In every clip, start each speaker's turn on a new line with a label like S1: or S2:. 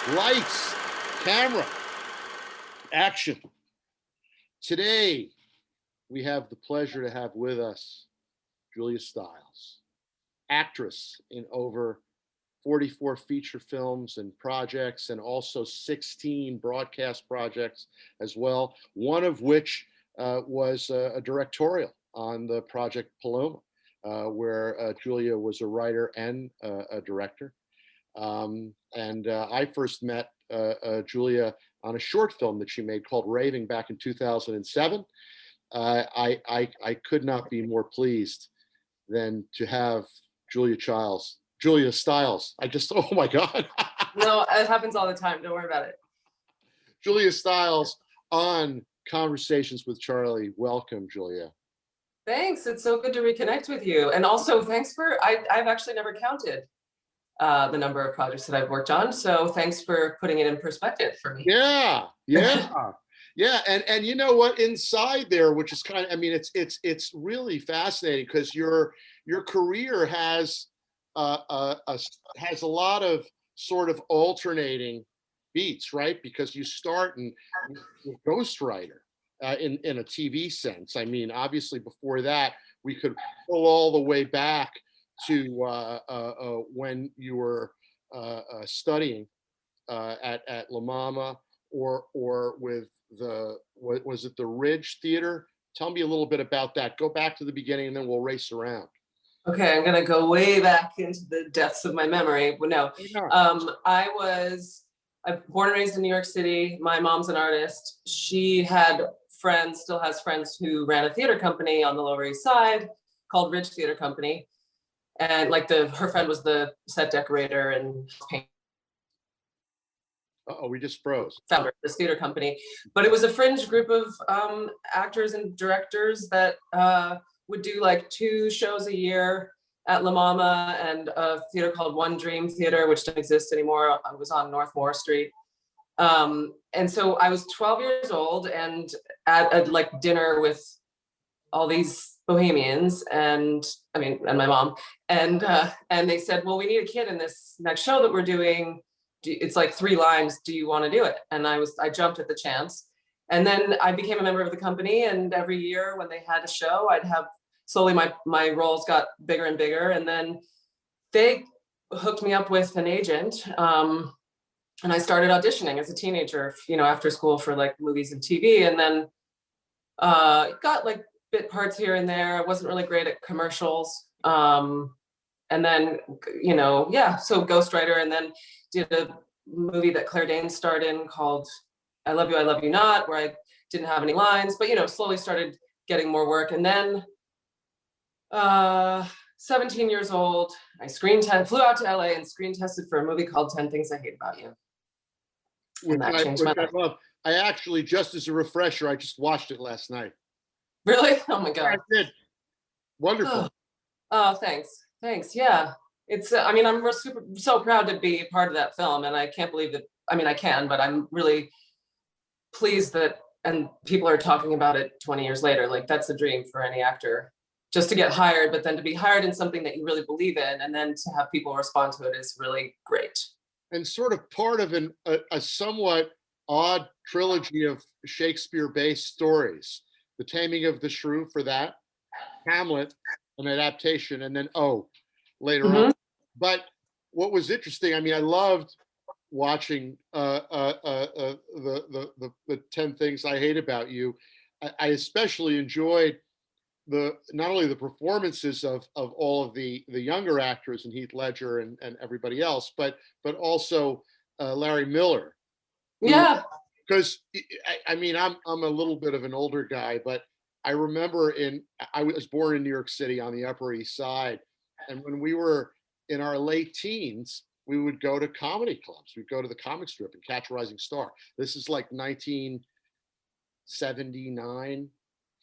S1: Lights, camera, action. Today, we have the pleasure to have with us Julia Stiles, actress in over 44 feature films and projects, and also 16 broadcast projects as well, one of which was a directorial on the project Paloma, where Julia was a writer and a director. And I first met Julia on a short film that she made called Raving back in 2007. I could not be more pleased than to have Julia Stiles. Oh my God.
S2: No, it happens all the time. Don't worry about it.
S1: Julia Stiles on Conversations with Charlie. Welcome, Julia.
S2: Thanks. It's so good to reconnect with you. And also thanks I've actually never counted the number of projects that I've worked on. So thanks for putting it in perspective for me.
S1: Yeah. Yeah. And you know what, inside there, which is kind of, it's really fascinating because your career has a lot of sort of alternating beats, right? Because you start in ghostwriter in a TV sense. I mean, obviously before that, we could pull all the way back to when you were studying at La Mama or with was it the Ridge Theater? Tell me a little bit about that. Go back to the beginning and then we'll race around.
S2: Okay, I'm gonna go way back into the depths of my memory. But no, I was born and raised in New York City. My mom's an artist. She had friends, still has friends, who ran a theater company on the Lower East Side called Ridge Theater Company. And like her friend was the set decorator and
S1: we just froze.
S2: Founder of this theater company. But it was a fringe group of actors and directors that would do like 2 shows a year at La Mama and a theater called One Dream Theater, which doesn't exist anymore. I was on North Moore Street. And so I was 12 years old and at a like dinner with all these bohemians and my mom, and they said, well, we need a kid in this next show that we're doing. It's like 3 lines. Do you want to do it? And I jumped at the chance. And then I became a member of the company. And every year when they had a show, I'd have slowly my roles got bigger and bigger. And then they hooked me up with an agent. And I started auditioning as a teenager, after school for like movies and TV. And then got like bit parts here and there. I wasn't really great at commercials. And then, so ghostwriter, and then did a movie that Claire Danes starred in called I Love You, I Love You Not, where I didn't have any lines, but, slowly started getting more work. And then 17 years old, I flew out to LA and screen tested for a movie called 10 Things I Hate About You. And that changed my life.
S1: I love. I actually, just as a refresher, I just watched it last night.
S2: Really? Oh my God.
S1: I did. Wonderful.
S2: Oh, thanks. Yeah. It's, I'm so proud to be part of that film. And I can't believe that, I can, but I'm really pleased that, and people are talking about it 20 years later. Like, that's a dream for any actor, just to get hired, but then to be hired in something that you really believe in, and then to have people respond to it is really great.
S1: And sort of part of a somewhat odd trilogy of Shakespeare-based stories. The Taming of the Shrew for that, Hamlet, an adaptation, and then later on. But what was interesting, I loved watching the 10 Things I Hate About You. I especially enjoyed not only the performances of all of the younger actors and Heath Ledger and everybody else, but also Larry Miller.
S2: Yeah.
S1: Because I'm a little bit of an older guy, but I remember I was born in New York City on the Upper East Side, and when we were in our late teens, we would go to comedy clubs. We'd go to the Comic Strip and catch a rising star. This is like 1979,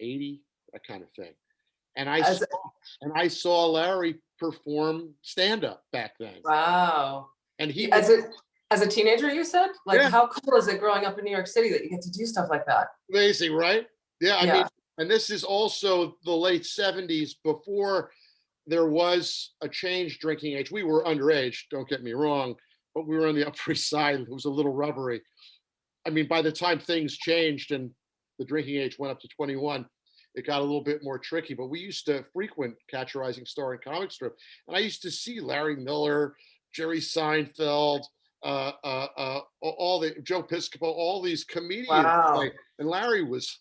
S1: 80, that kind of thing. And I saw Larry perform stand-up back then.
S2: Wow.
S1: And he
S2: as a teenager, you said? Like, yeah. How cool is it growing up in New York City that you get to do stuff like that?
S1: Amazing, right? Yeah, I mean, and this is also the late 70s, before there was a changed drinking age. We were underage, don't get me wrong, but we were on the Upper East Side. It was a little rubbery. I mean, by the time things changed and the drinking age went up to 21, it got a little bit more tricky. But we used to frequent Catch a Rising Star and comic strip, and I used to see Larry Miller, Jerry Seinfeld, all the Joe Piscopo, all these comedians.
S2: Wow.
S1: And Larry was,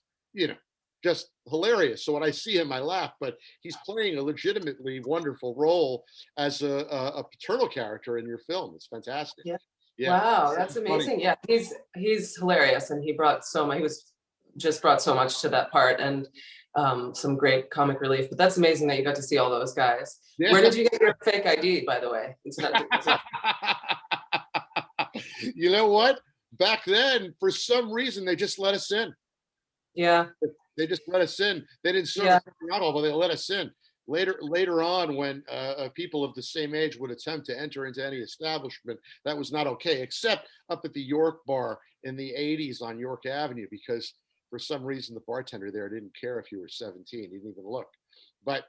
S1: just hilarious. So when I see him, I laugh. But he's playing a legitimately wonderful role as a paternal character in your film. It's fantastic.
S2: Yeah.
S1: Yeah.
S2: Wow, that's
S1: Funny.
S2: amazing. Yeah, he's hilarious, and he brought so much. He was just brought so much to that part, and some great comic relief. But that's amazing that you got to see all those guys.
S1: Yeah.
S2: Where did you get your fake ID, by the way?
S1: You know what? Back then, for some reason, they just let us in.
S2: Yeah.
S1: They just let us in. They didn't serve us alcohol, but they let us in. Later on, when people of the same age would attempt to enter into any establishment, that was not okay, except up at the York Bar in the 80s on York Avenue, because for some reason the bartender there didn't care if you were 17. He didn't even look. But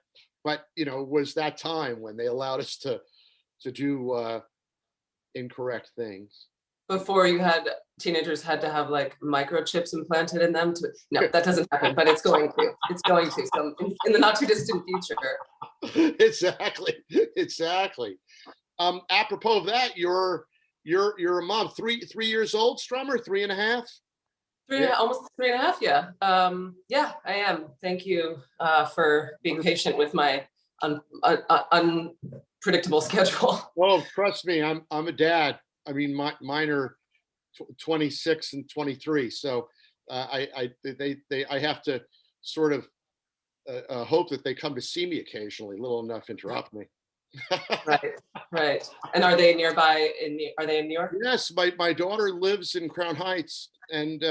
S1: it was that time when they allowed us to do incorrect things.
S2: Before teenagers had to have like microchips implanted in them no, that doesn't happen, but it's going to. It's going to. So in the not too distant future.
S1: Exactly. Apropos of that, you're a mom, three years old, Strummer, 3.5.
S2: Almost 3.5. Yeah. Yeah, I am. Thank you for being patient with my unpredictable schedule.
S1: Oh, trust me, I'm a dad. I mean, mine are 26 and 23, so I have to sort of hope that they come to see me occasionally, little enough to interrupt me.
S2: Right. And are they nearby? Are they in New York?
S1: Yes, my daughter lives in Crown Heights, and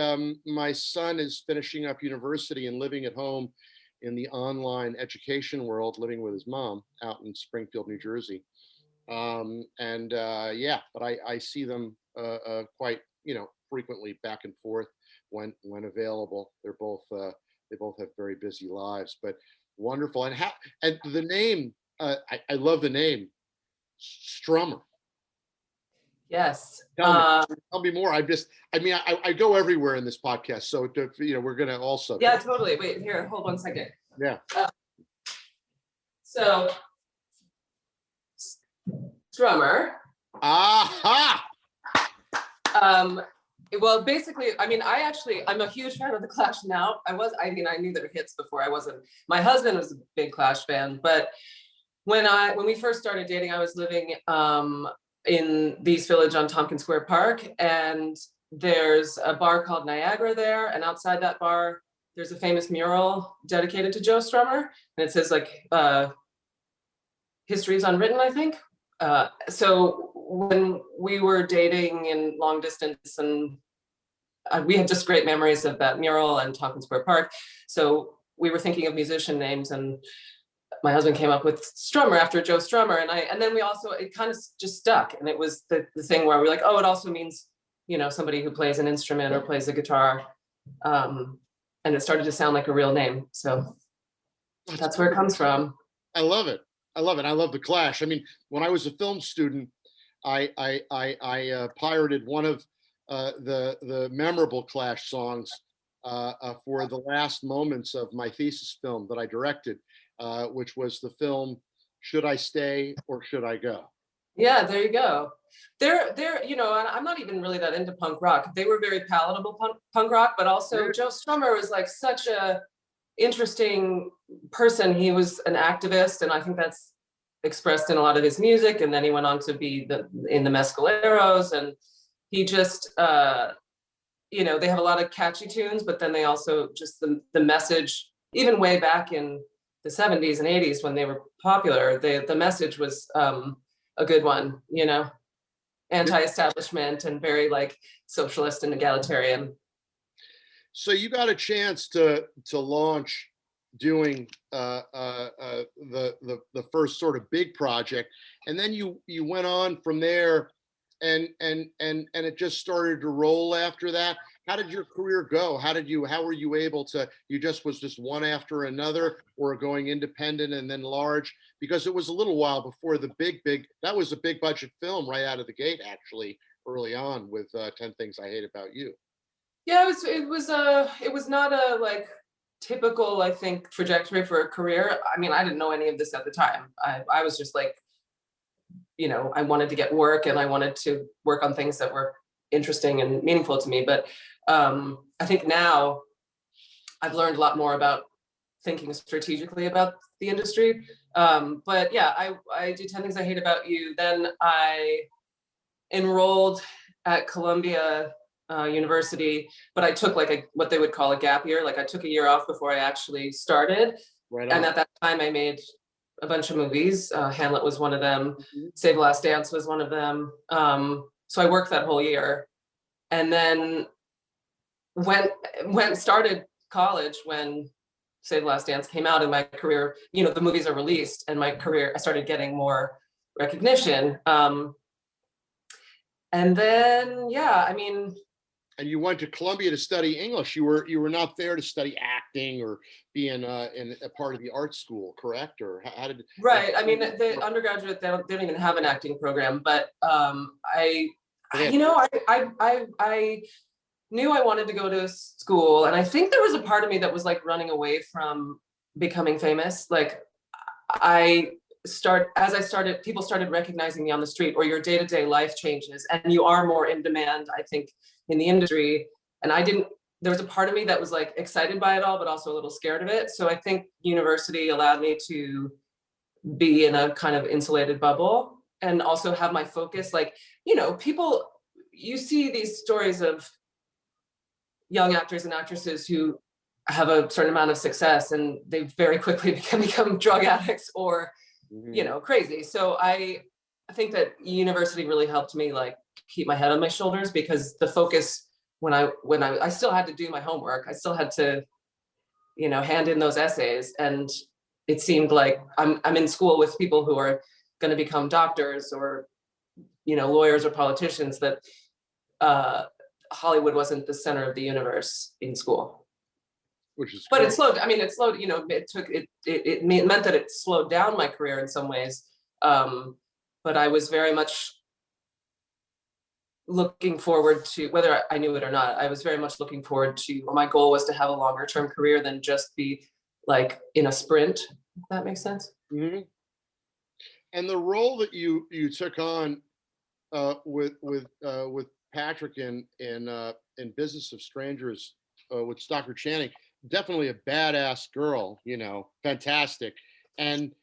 S1: my son is finishing up university and living at home in the online education world, living with his mom out in Springfield, New Jersey. But I see them quite frequently back and forth when available. They both have very busy lives, but wonderful. And the name, I love the name, Strummer.
S2: Yes.
S1: Tell me more. I go everywhere in this podcast, so we're gonna also.
S2: Yeah, totally. Wait, here, hold 1 second.
S1: Yeah.
S2: So Strummer.
S1: Aha.
S2: Well, basically, I'm a huge fan of the Clash now. I knew their hits before. I wasn't. My husband was a big Clash fan, but when we first started dating, I was living in the East Village on Tompkins Square Park, and there's a bar called Niagara there, and outside that bar, there's a famous mural dedicated to Joe Strummer, and it says like "History is Unwritten," I think. So when we were dating in long distance, and we had just great memories of that mural and Tompkins Square Park, so we were thinking of musician names, and my husband came up with Strummer after Joe Strummer, and then it kind of just stuck, and it was the thing where we're like, oh, it also means somebody who plays an instrument or plays a guitar, and it started to sound like a real name, so that's where it comes from.
S1: I love it. I love the Clash. I mean, when I was a film student, I pirated one of the memorable Clash songs for the last moments of my thesis film that I directed, which was the film "Should I Stay or Should I Go?"
S2: Yeah, there you go. They're and I'm not even really that into punk rock. They were very palatable punk rock, but also Joe Strummer was like such a interesting person. He was an activist, and I think that's expressed in a lot of his music. And then he went on to be in the Mescaleros, and he just they have a lot of catchy tunes, but then they also just the message, even way back in the 70s and 80s when they were popular, the message was a good one, anti-establishment and very like socialist and egalitarian.
S1: So you got a chance to launch doing the first sort of big project, and then you went on from there, and it just started to roll after that. How did your career go? How were you able to? Was just one after another, or going independent and then large? because it was a little while before the that was a big budget film right out of the gate, actually, early on with 10 Things I Hate About You.
S2: Yeah, it was not a like typical, I think, trajectory for a career. I mean, I didn't know any of this at the time. I was just like, you know, I wanted to get work and I wanted to work on things that were interesting and meaningful to me. But I think now I've learned a lot more about thinking strategically about the industry. But yeah, I did 10 Things I Hate About You. Then I enrolled at Columbia University, but I took like what they would call a gap year. Like I took a year off before I actually started.
S1: Right
S2: And
S1: on.
S2: at that time I made a bunch of movies. Hamlet was one of them.
S1: Mhm.
S2: Save the Last Dance was one of them. So I worked that whole year. And then started college when Save the Last Dance came out, and my career, you know, the movies are released and my career, I started getting more recognition. And then, yeah, I mean,
S1: And you went to Columbia to study English. You were not there to study acting or be in a part of the art school, correct? Or how did?
S2: right. I mean, the undergraduate, they don't even have an acting program, but you know, I knew I wanted to go to school, and I think there was a part of me that was like running away from becoming famous. Like as I started, people started recognizing me on the street, or your day-to-day life changes and you are more in demand, I think, in the industry. And there was a part of me that was like excited by it all, but also a little scared of it. So I think university allowed me to be in a kind of insulated bubble and also have my focus. Like, you know, you see these stories of young actors and actresses who have a certain amount of success and they very quickly can become drug addicts or, you know, crazy. So I think that university really helped me like keep my head on my shoulders, because the focus when I still had to do my homework, I still had to, you know, hand in those essays, and it seemed like I'm in school with people who are going to become doctors or, you know, lawyers or politicians, that Hollywood wasn't the center of the universe in school.
S1: Which is
S2: but
S1: great.
S2: it slowed, you know, it meant that it slowed down my career in some ways. But I was very much looking forward to, whether I knew it or not, I was very much looking forward to, or my goal was to have a longer term career than just be like in a sprint, if that makes sense.
S1: Mm-hmm. And the role that you took on with Patrick in Business of Strangers with Stockard Channing, definitely a badass girl, you know, fantastic. And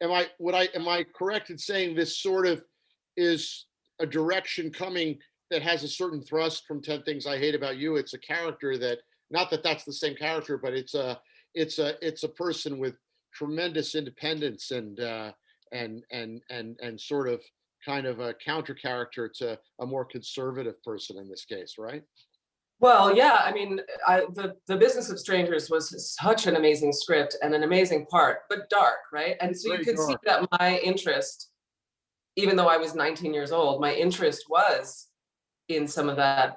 S1: am I correct in saying this sort of is a direction coming that has a certain thrust from 10 Things I Hate About You? It's a character that, not that that's the same character, but it's a person with tremendous independence and sort of kind of a counter character to a more conservative person in this case, right?
S2: Well, yeah, I mean, the Business of Strangers was such an amazing script and an amazing part, but dark, right? And so you could see that my interest, even though I was 19 years old, my interest was in some of that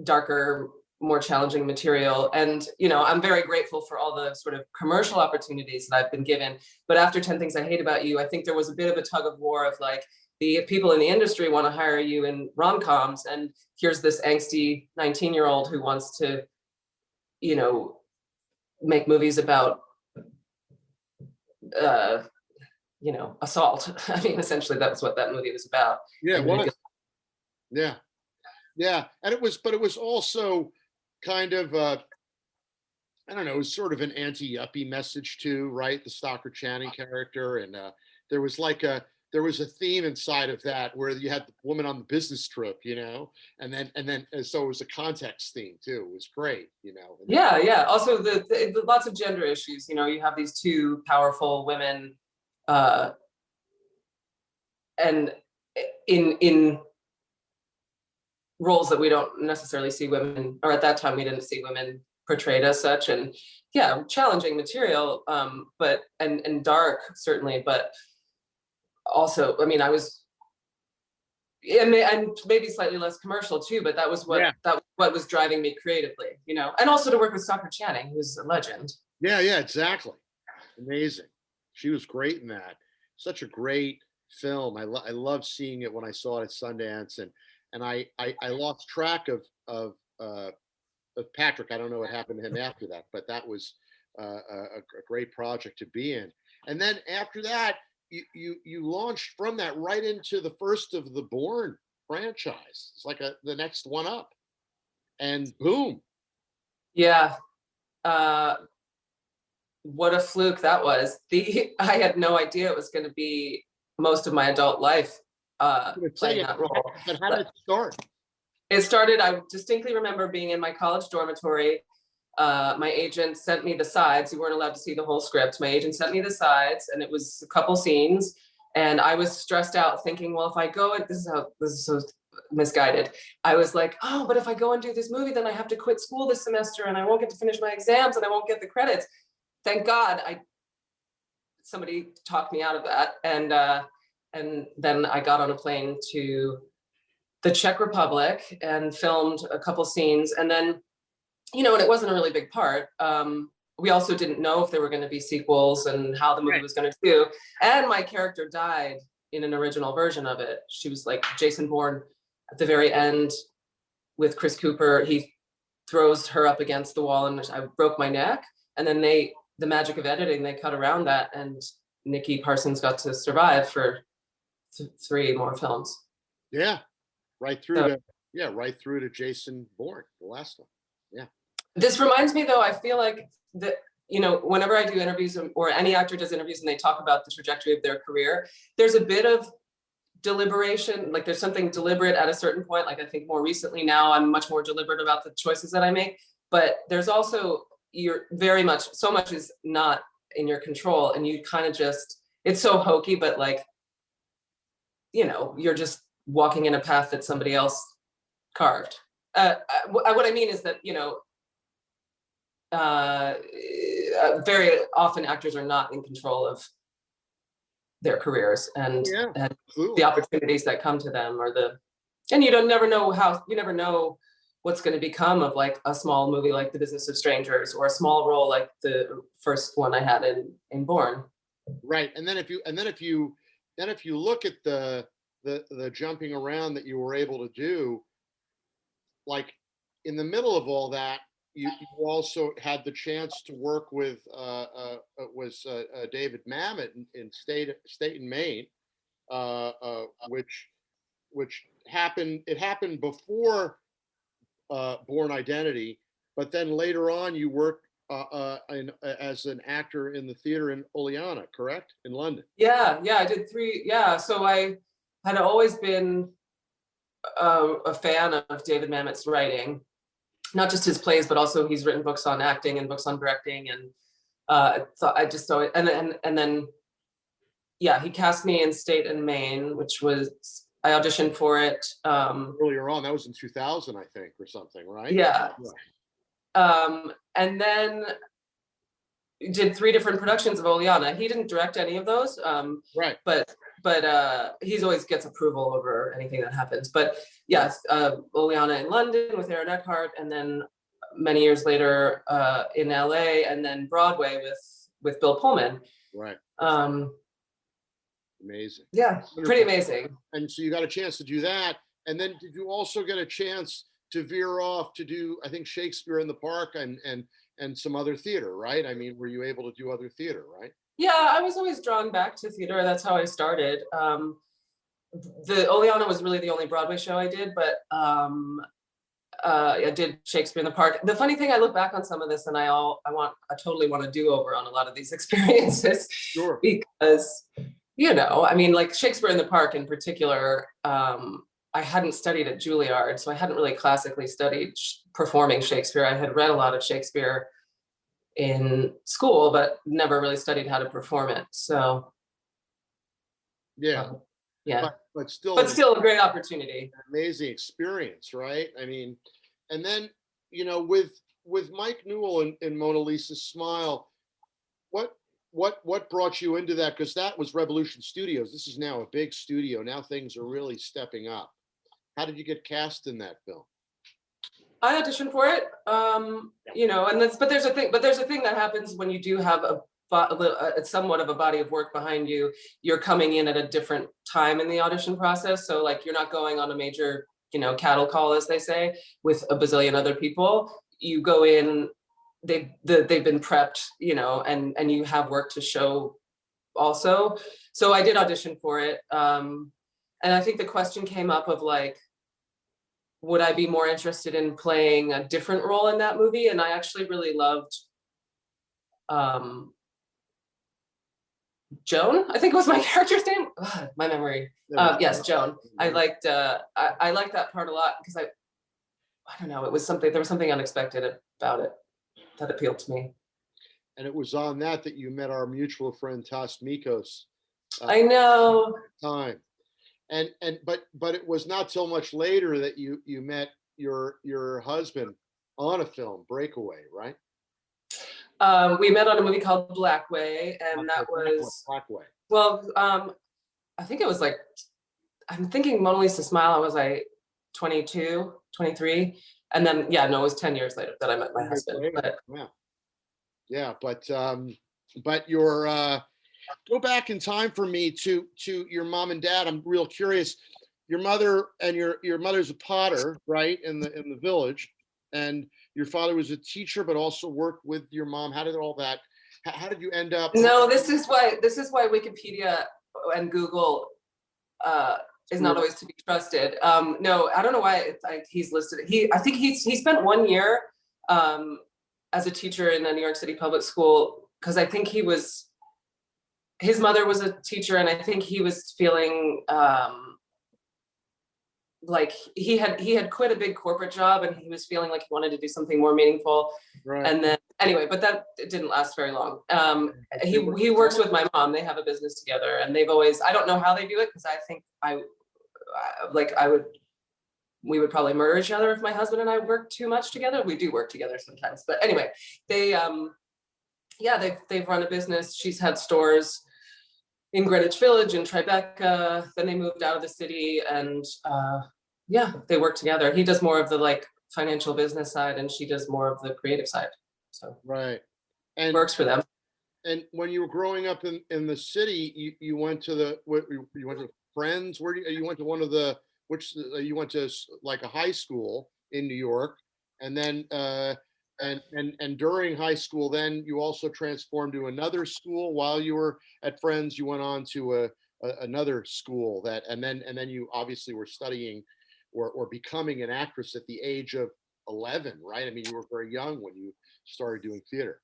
S2: darker, more challenging material. And, you know, I'm very grateful for all the sort of commercial opportunities that I've been given. But after 10 Things I Hate About You, I think there was a bit of a tug of war of like, the people in the industry want to hire you in rom-coms, and here's this angsty 19-year-old who wants to, you know, make movies about, you know, assault. I mean, essentially that's what that movie was about.
S1: Yeah, it was. Yeah. Yeah. And it was also kind of, I don't know, it was sort of an anti-yuppie message too, right? The Stockard Channing character. And there was a theme inside of that where you had the woman on the business trip, you know, and so it was a context theme too. It was great, you know.
S2: Yeah. Also the lots of gender issues, you know, you have these two powerful women and in roles that we don't necessarily see women, or at that time we didn't see women portrayed as such. And yeah, challenging material, but and dark certainly, but also, I mean, I was, and maybe slightly less commercial too, but that was what was driving me creatively, you know, and also to work with Stockard Channing, who's a legend.
S1: Yeah, exactly. Amazing. She was great in that. Such a great film. I love seeing it when I saw it at Sundance, and I lost track of Patrick. I don't know what happened to him after that, but that was a great project to be in. And then after that, you launched from that right into the first of the Bourne franchise. It's like the next one up, and boom.
S2: Yeah. What a fluke that was. I had no idea it was going to be most of my adult life playing that role.
S1: But how did it start?
S2: It started, I distinctly remember being in my college dormitory. My agent sent me the sides. You weren't allowed to see the whole script. My agent sent me the sides, and it was a couple scenes. And I was stressed out thinking, well, if I go, this is so misguided. I was like, oh, but if I go and do this movie, then I have to quit school this semester and I won't get to finish my exams and I won't get the credits. Thank God somebody talked me out of that. And then I got on a plane to the Czech Republic and filmed a couple scenes. And then, and it wasn't a really big part. We also didn't know if there were going to be sequels and how the movie was going to do. And my character died in an original version of it. She was like Jason Bourne at the very end with Chris Cooper. He throws her up against the wall and I broke my neck. And then the magic of editing, they cut around that, and Nikki Parsons got to survive for 3 more films.
S1: Yeah, right through to Jason Bourne, the last one. Yeah.
S2: This reminds me, though, I feel like that, whenever I do interviews or any actor does interviews and they talk about the trajectory of their career, there's a bit of deliberation, like there's something deliberate at a certain point. Like I think more recently now, I'm much more deliberate about the choices that I make, but there's also, so much is not in your control, and you kind of just, it's so hokey, but like, you're just walking in a path that somebody else carved. What I mean is that, very often actors are not in control of their careers and the opportunities that come to them, and you never know what's going to become of like a small movie like The Business of Strangers, or a small role like the first one I had in Bourne.
S1: Right. And then if you look at the jumping around that you were able to do, like in the middle of all that, you also had the chance to work with David Mamet in State and Maine, which happened. It happened before Bourne Identity, but then later on you worked as an actor in the theater in Oleana, correct? In London.
S2: Yeah, I did 3. Yeah, so I had always been a fan of David Mamet's writing, not just his plays, but also he's written books on acting and books on directing, and and then he cast me in State and Maine, which was, I auditioned for it
S1: earlier on. That was in 2000, I think, or something, right?
S2: Yeah. And then did 3 different productions of Oleana. He didn't direct any of those,
S1: right?
S2: But he's always gets approval over anything that happens. But yes, Oleana in London with Aaron Eckhart, and then many years later in LA, and then Broadway with Bill Pullman.
S1: Right. Amazing.
S2: Yeah, pretty amazing.
S1: And so you got a chance to do that. And then did you also get a chance to veer off to do, I think, Shakespeare in the Park and some other theater, right? I mean, were you able to do other theater, right?
S2: Yeah, I was always drawn back to theater. That's how I started. The Oleana was really the only Broadway show I did, but I did Shakespeare in the Park. The funny thing, I look back on some of this and I totally want to do over on a lot of these experiences.
S1: Sure.
S2: Because, I mean, like Shakespeare in the Park in particular, I hadn't studied at Juilliard, so I hadn't really classically studied performing Shakespeare. I had read a lot of Shakespeare in school, but never really studied how to perform it. So,
S1: yeah. But still
S2: a great opportunity.
S1: Amazing experience, right? I mean, and then, with Mike Newell and Mona Lisa's Smile, what brought you into that? Because that was Revolution Studios. This is now a big studio. Now things are really stepping up. How did you get cast in that film?
S2: I auditioned for it, but there's a thing that happens when you do have somewhat of a body of work behind you, you're coming in at a different time in the audition process. So like you're not going on a major, cattle call, as they say, with a bazillion other people. You go in, they've been prepped, and you have work to show also. So I did audition for it. And I think the question came up of like, would I be more interested in playing a different role in that movie? And I actually really loved Joan, I think was my character's name. Ugh, my memory. Yes, Joan. I liked I liked that part a lot because I don't know, there was something unexpected about it that appealed to me.
S1: And it was on that you met our mutual friend Tas Mikos.
S2: I know.
S1: Time. But it was not so much later that you met your husband on a film, Breakaway, right?
S2: We met on a movie called Blackway, and that was
S1: Blackway.
S2: Well, I think it was like, I'm thinking Mona Lisa Smile, I was like 22, 23. And then, yeah, no, it was 10 years later that I met my husband. But
S1: yeah, but your go back in time for me to your mom and dad. I'm real curious. Your mother and your mother's a potter, right, in the village, and your father was a teacher, but also worked with your mom. How did all that? How did you end up?
S2: No, this is why Wikipedia and Google is not always to be trusted. No, I don't know why he's listed. I think he spent 1 year as a teacher in a New York City public school, because I think his mother was a teacher, and I think he was feeling like he had quit a big corporate job, and he was feeling like he wanted to do something more meaningful.
S1: Right.
S2: And then anyway, but it didn't last very long. He works with my mom. They have a business together, and they've always, I don't know how they do it, because I think we would probably murder each other if my husband and I worked too much together. We do work together sometimes, but anyway, they've run a business. She's had stores in Greenwich Village and Tribeca. Then they moved out of the city, and they work together. He does more of the like financial business side, and she does more of the creative side. So
S1: right, and
S2: works for them.
S1: And when you were growing up in the city, you went to you went to Friends. Where you went to one of the you went to like a high school in New York, and then and during high school, then you also transformed to another school. While you were at Friends, you went on to another school and then you obviously were studying or becoming an actress at the age of 11, right? I mean, you were very young when you started doing theater.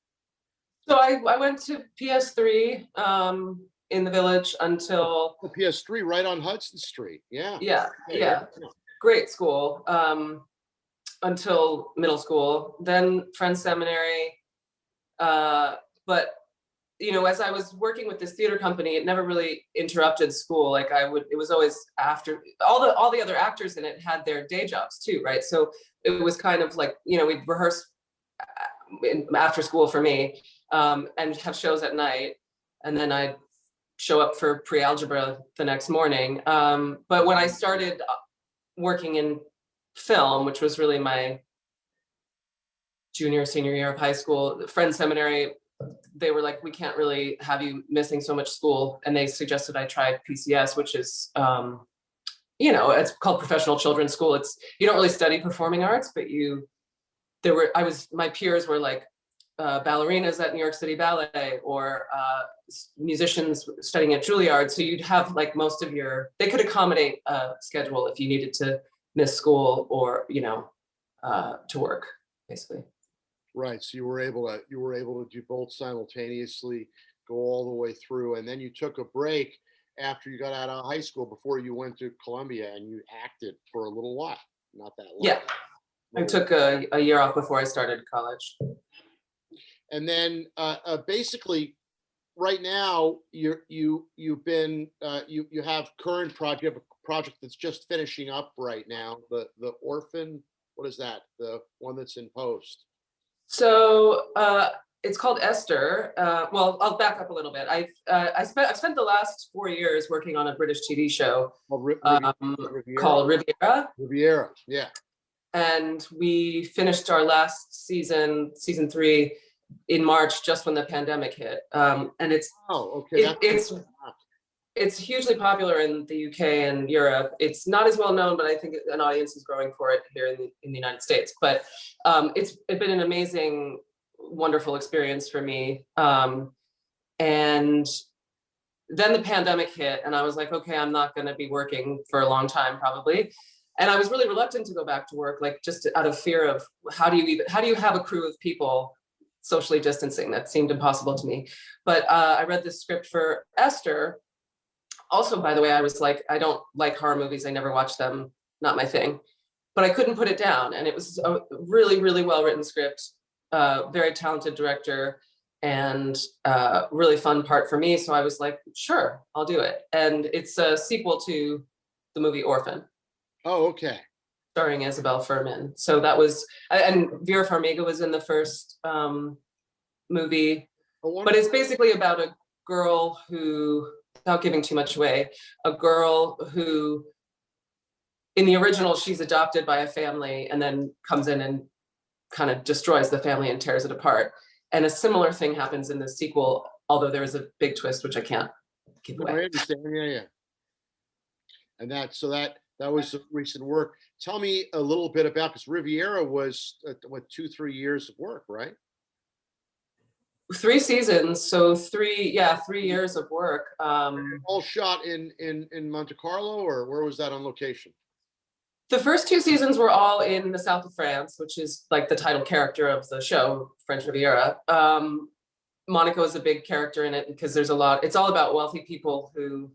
S2: So I went to PS3 in the village until
S1: PS3 right on Hudson Street. Yeah.
S2: Great school until middle school. Then Friends Seminary. But as I was working with this theater company, it never really interrupted school. Like it was always after all the other actors in it had their day jobs too, right? So it was kind of like we'd rehearse after school for me. And have shows at night, and then I'd show up for pre-algebra the next morning. But when I started working in film, which was really my senior year of high school, Friends Seminary, they were like, we can't really have you missing so much school, and they suggested I try PCS, which is it's called Professional Children's School. You don't really study performing arts, but my peers were like ballerinas at New York City Ballet, or musicians studying at Juilliard. So you'd have like they could accommodate a schedule if you needed to miss school or, to work, basically.
S1: Right. So you were able to do both simultaneously, go all the way through. And then you took a break after you got out of high school before you went to Columbia, and you acted for a little while, not that long.
S2: Yeah. I took a year off before I started college.
S1: And then basically right now you have current project that's just finishing up right now, the Orphan, what is that, the one that's in post?
S2: So it's called Esther. Well, I'll back up a little bit. I spent the last 4 years working on a British TV show called Riviera.
S1: Riviera, yeah.
S2: And we finished our last season 3 in March, just when the pandemic hit. And
S1: okay.
S2: it's hugely popular in the UK and Europe. It's not as well known, but I think an audience is growing for it here in the United States. But it's been an amazing, wonderful experience for me. And then the pandemic hit, and I was like, okay, I'm not going to be working for a long time, probably. And I was really reluctant to go back to work, like just out of fear of how do you have a crew of people socially distancing? That seemed impossible to me. But I read this script for Esther. Also, by the way, I was like, I don't like horror movies. I never watch them. Not my thing. But I couldn't put it down. And it was a really, really well-written script, very talented director, and really fun part for me. So I was like, sure, I'll do it. And it's a sequel to the movie Orphan.
S1: Oh, okay.
S2: Starring Isabel Fuhrman. So that was, and Vera Farmiga was in the first movie. But it's basically about a girl who, without giving too much away, a girl who, in the original, she's adopted by a family and then comes in and kind of destroys the family and tears it apart. And a similar thing happens in the sequel, although there is a big twist, which I can't give away.
S1: I understand. Yeah. And that was some recent work. Tell me a little bit about, because Riviera was what, 2-3 years of work, right?
S2: 3 seasons, so 3 years of work.
S1: All shot in Monte Carlo, or where was that on location?
S2: The first 2 seasons were all in the south of France, which is like the title character of the show, French Riviera. Monaco is a big character in it because there's a lot, it's all about wealthy people who,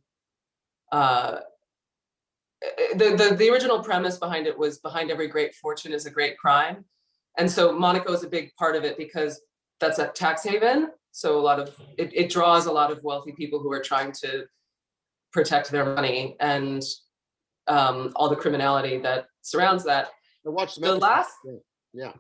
S2: the original premise behind it was behind every great fortune is a great crime. And so Monaco is a big part of it because that's a tax haven. So a lot of, it draws a lot of wealthy people who are trying to protect their money and all the criminality that surrounds that.
S1: I watched
S2: the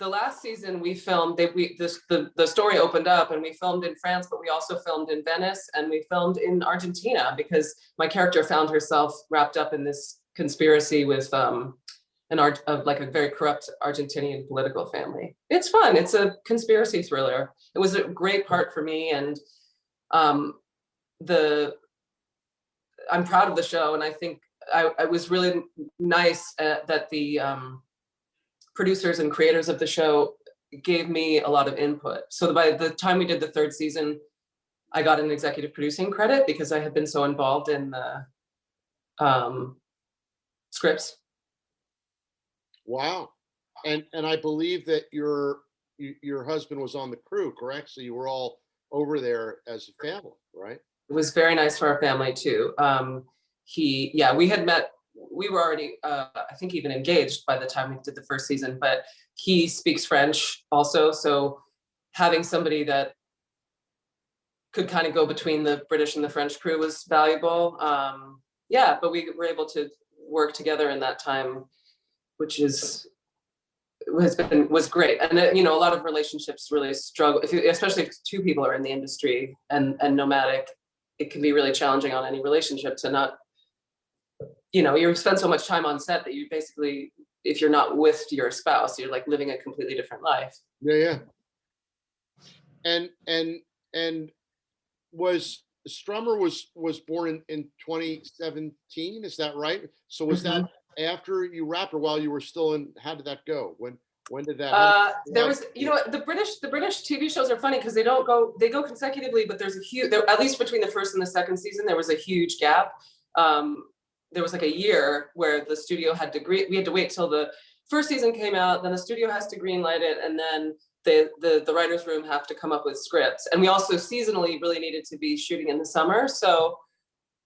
S2: last season we filmed, the story opened up and we filmed in France, but we also filmed in Venice and we filmed in Argentina because my character found herself wrapped up in this conspiracy with like a very corrupt Argentinian political family. It's fun. It's a conspiracy thriller. It was a great part for me, and I'm proud of the show, and I think I was really nice that the producers and creators of the show gave me a lot of input. So by the time we did the 3rd season, I got an executive producing credit because I had been so involved in the scripts.
S1: Wow. And I believe that your husband was on the crew, correct? So you were all over there as a family, right?
S2: It was very nice for our family too. We had met, we were already, I think even engaged by the time we did the 1st season, but he speaks French also. So having somebody that could kind of go between the British and the French crew was valuable. But we were able to work together in that time, which was great. And a lot of relationships really struggle, especially if 2 people are in the industry and nomadic. It can be really challenging on any relationship to not, you spend so much time on set that you basically, if you're not with your spouse, you're like living a completely different life.
S1: Yeah. And was Strummer was born in 2017, is that right? So was that after you wrapped or while you were still in? How did that go? When did that?
S2: There was, the British TV shows are funny because they go consecutively, but there's at least between the 1st and the 2nd season, there was a huge gap. There was like a year where the studio had to we had to wait till the 1st season came out, then the studio has to green light it, and then the writer's room have to come up with scripts. And we also seasonally really needed to be shooting in the summer. So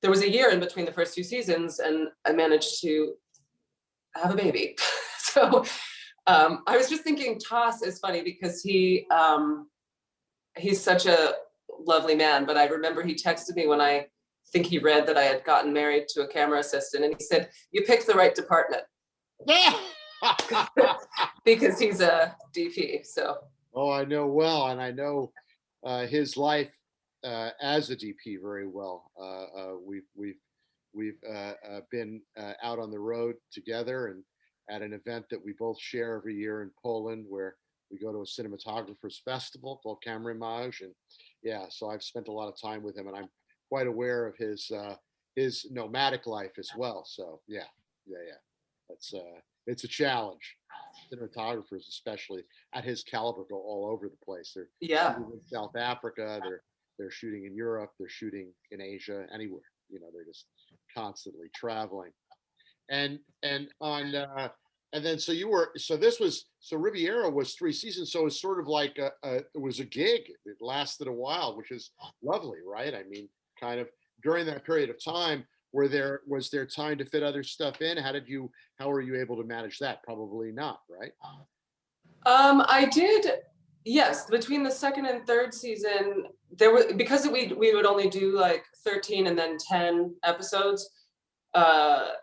S2: there was a year in between the first 2 seasons, and I managed to have a baby. So I was just thinking Toss is funny because he's such a lovely man, but I remember he texted me when I think he read that I had gotten married to a camera assistant, and he said, "You picked the right department." Because he's a DP. So
S1: I know well, and I know his life as a DP very well. We've been out on the road together and at an event that we both share every year in Poland, where We go to a cinematographer's festival called Camerimage, and yeah, so I've spent a lot of time with him, and I'm quite aware of his nomadic life as well. So yeah, yeah. It's a challenge. Cinematographers, especially at his caliber, go all over the place. They're
S2: Yeah.
S1: shooting in South Africa. They're shooting in Europe. They're shooting in Asia. Anywhere. They're just constantly traveling. And on and then so Riviera was 3 seasons. So it's sort of like it was a gig. It lasted a while, which is lovely, right? I mean, kind of during that period of time, was there time to fit other stuff in? How were you able to manage that? Probably not, right?
S2: I did, yes, between the second and third season, there were, because we would only do like 13 and then 10 episodes,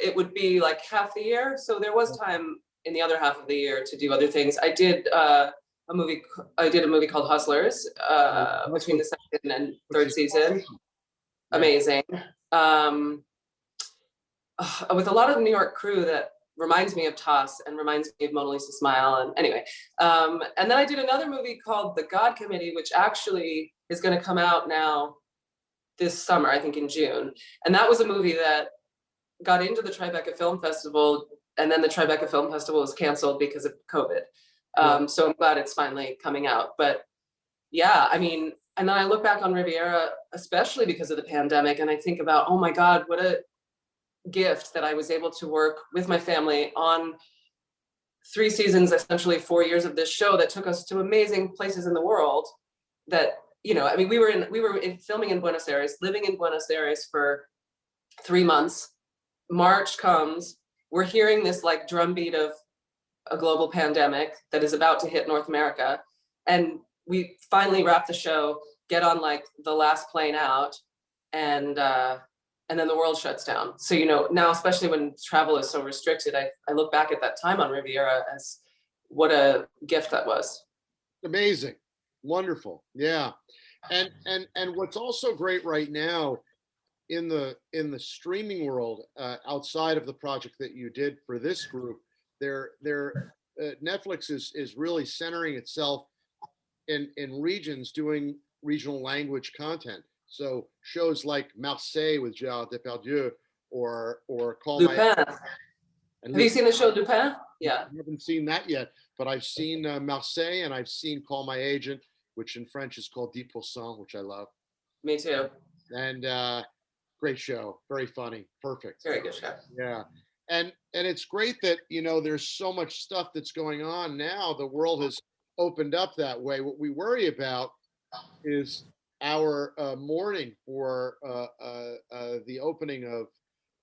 S2: it would be like half the year. So there was time in the other half of the year to do other things. I did a movie called Hustlers between the second and third season. Amazing. With a lot of the New York crew that reminds me of Toss and reminds me of Mona Lisa Smile. And anyway, and then I did another movie called The God Committee, which actually is going to come out now this summer, I think in June. And that was a movie that got into the Tribeca Film Festival, and then the Tribeca Film Festival was canceled because of COVID. So I'm glad it's finally coming out. But yeah, I mean, and then I look back on Riviera, especially because of the pandemic, and I think about, oh my God, what a gift that I was able to work with my family on 3 seasons, essentially 4 years of this show that took us to amazing places in the world. That, I mean, we were filming in Buenos Aires, living in Buenos Aires for 3 months. March comes, we're hearing this like drumbeat of a global pandemic that is about to hit North America, and we finally wrap the show, get on like the last plane out, and then the world shuts down. So, now, especially when travel is so restricted, I look back at that time on Riviera as what a gift that was.
S1: Amazing. Wonderful. Yeah. And what's also great right now in the streaming world, outside of the project that you did for this group, Netflix is really centering itself in regions, doing regional language content. So shows like Marseille with Gérard Depardieu, or Call
S2: Lupin.
S1: My.
S2: Have you seen the show Lupin? Yeah.
S1: I haven't seen that yet, but I've seen Marseille, and I've seen Call My Agent, which in French is called 10%, which I love.
S2: Me too.
S1: And great show, very funny, perfect.
S2: Very good show.
S1: Yeah. And it's great that, there's so much stuff that's going on now. The world has opened up that way. What we worry about is our mourning for the opening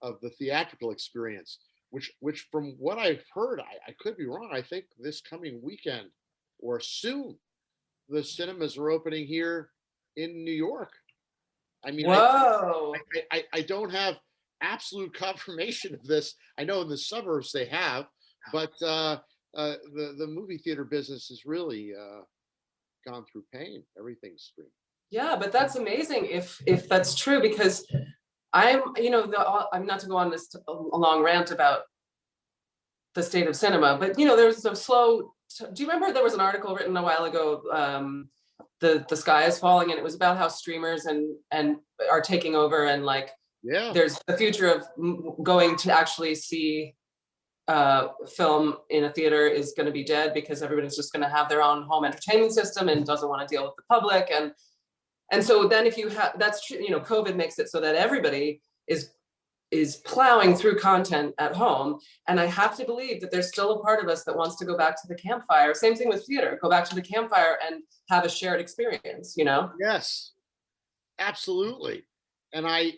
S1: of the theatrical experience, which from what I've heard, I could be wrong, I think this coming weekend or soon, the cinemas are opening here in New York. I mean,
S2: whoa,
S1: I don't have absolute confirmation of this. I know in the suburbs they have, but the movie theater business has really gone through pain. Everything's streamed.
S2: Yeah, but that's amazing if that's true, because I'm not to go on this a long rant about the state of cinema, but there's a slow. Do you remember there was an article written a while ago, the sky is falling, and it was about how streamers and are taking over, and like,
S1: yeah,
S2: there's the future of going to actually see film in a theater is going to be dead, because everybody's just going to have their own home entertainment system and doesn't want to deal with the public. And so then if you have, that's true, COVID makes it so that everybody is plowing through content at home. And I have to believe that there's still a part of us that wants to go back to the campfire. Same thing with theater, go back to the campfire and have a shared experience,
S1: Yes, absolutely. And I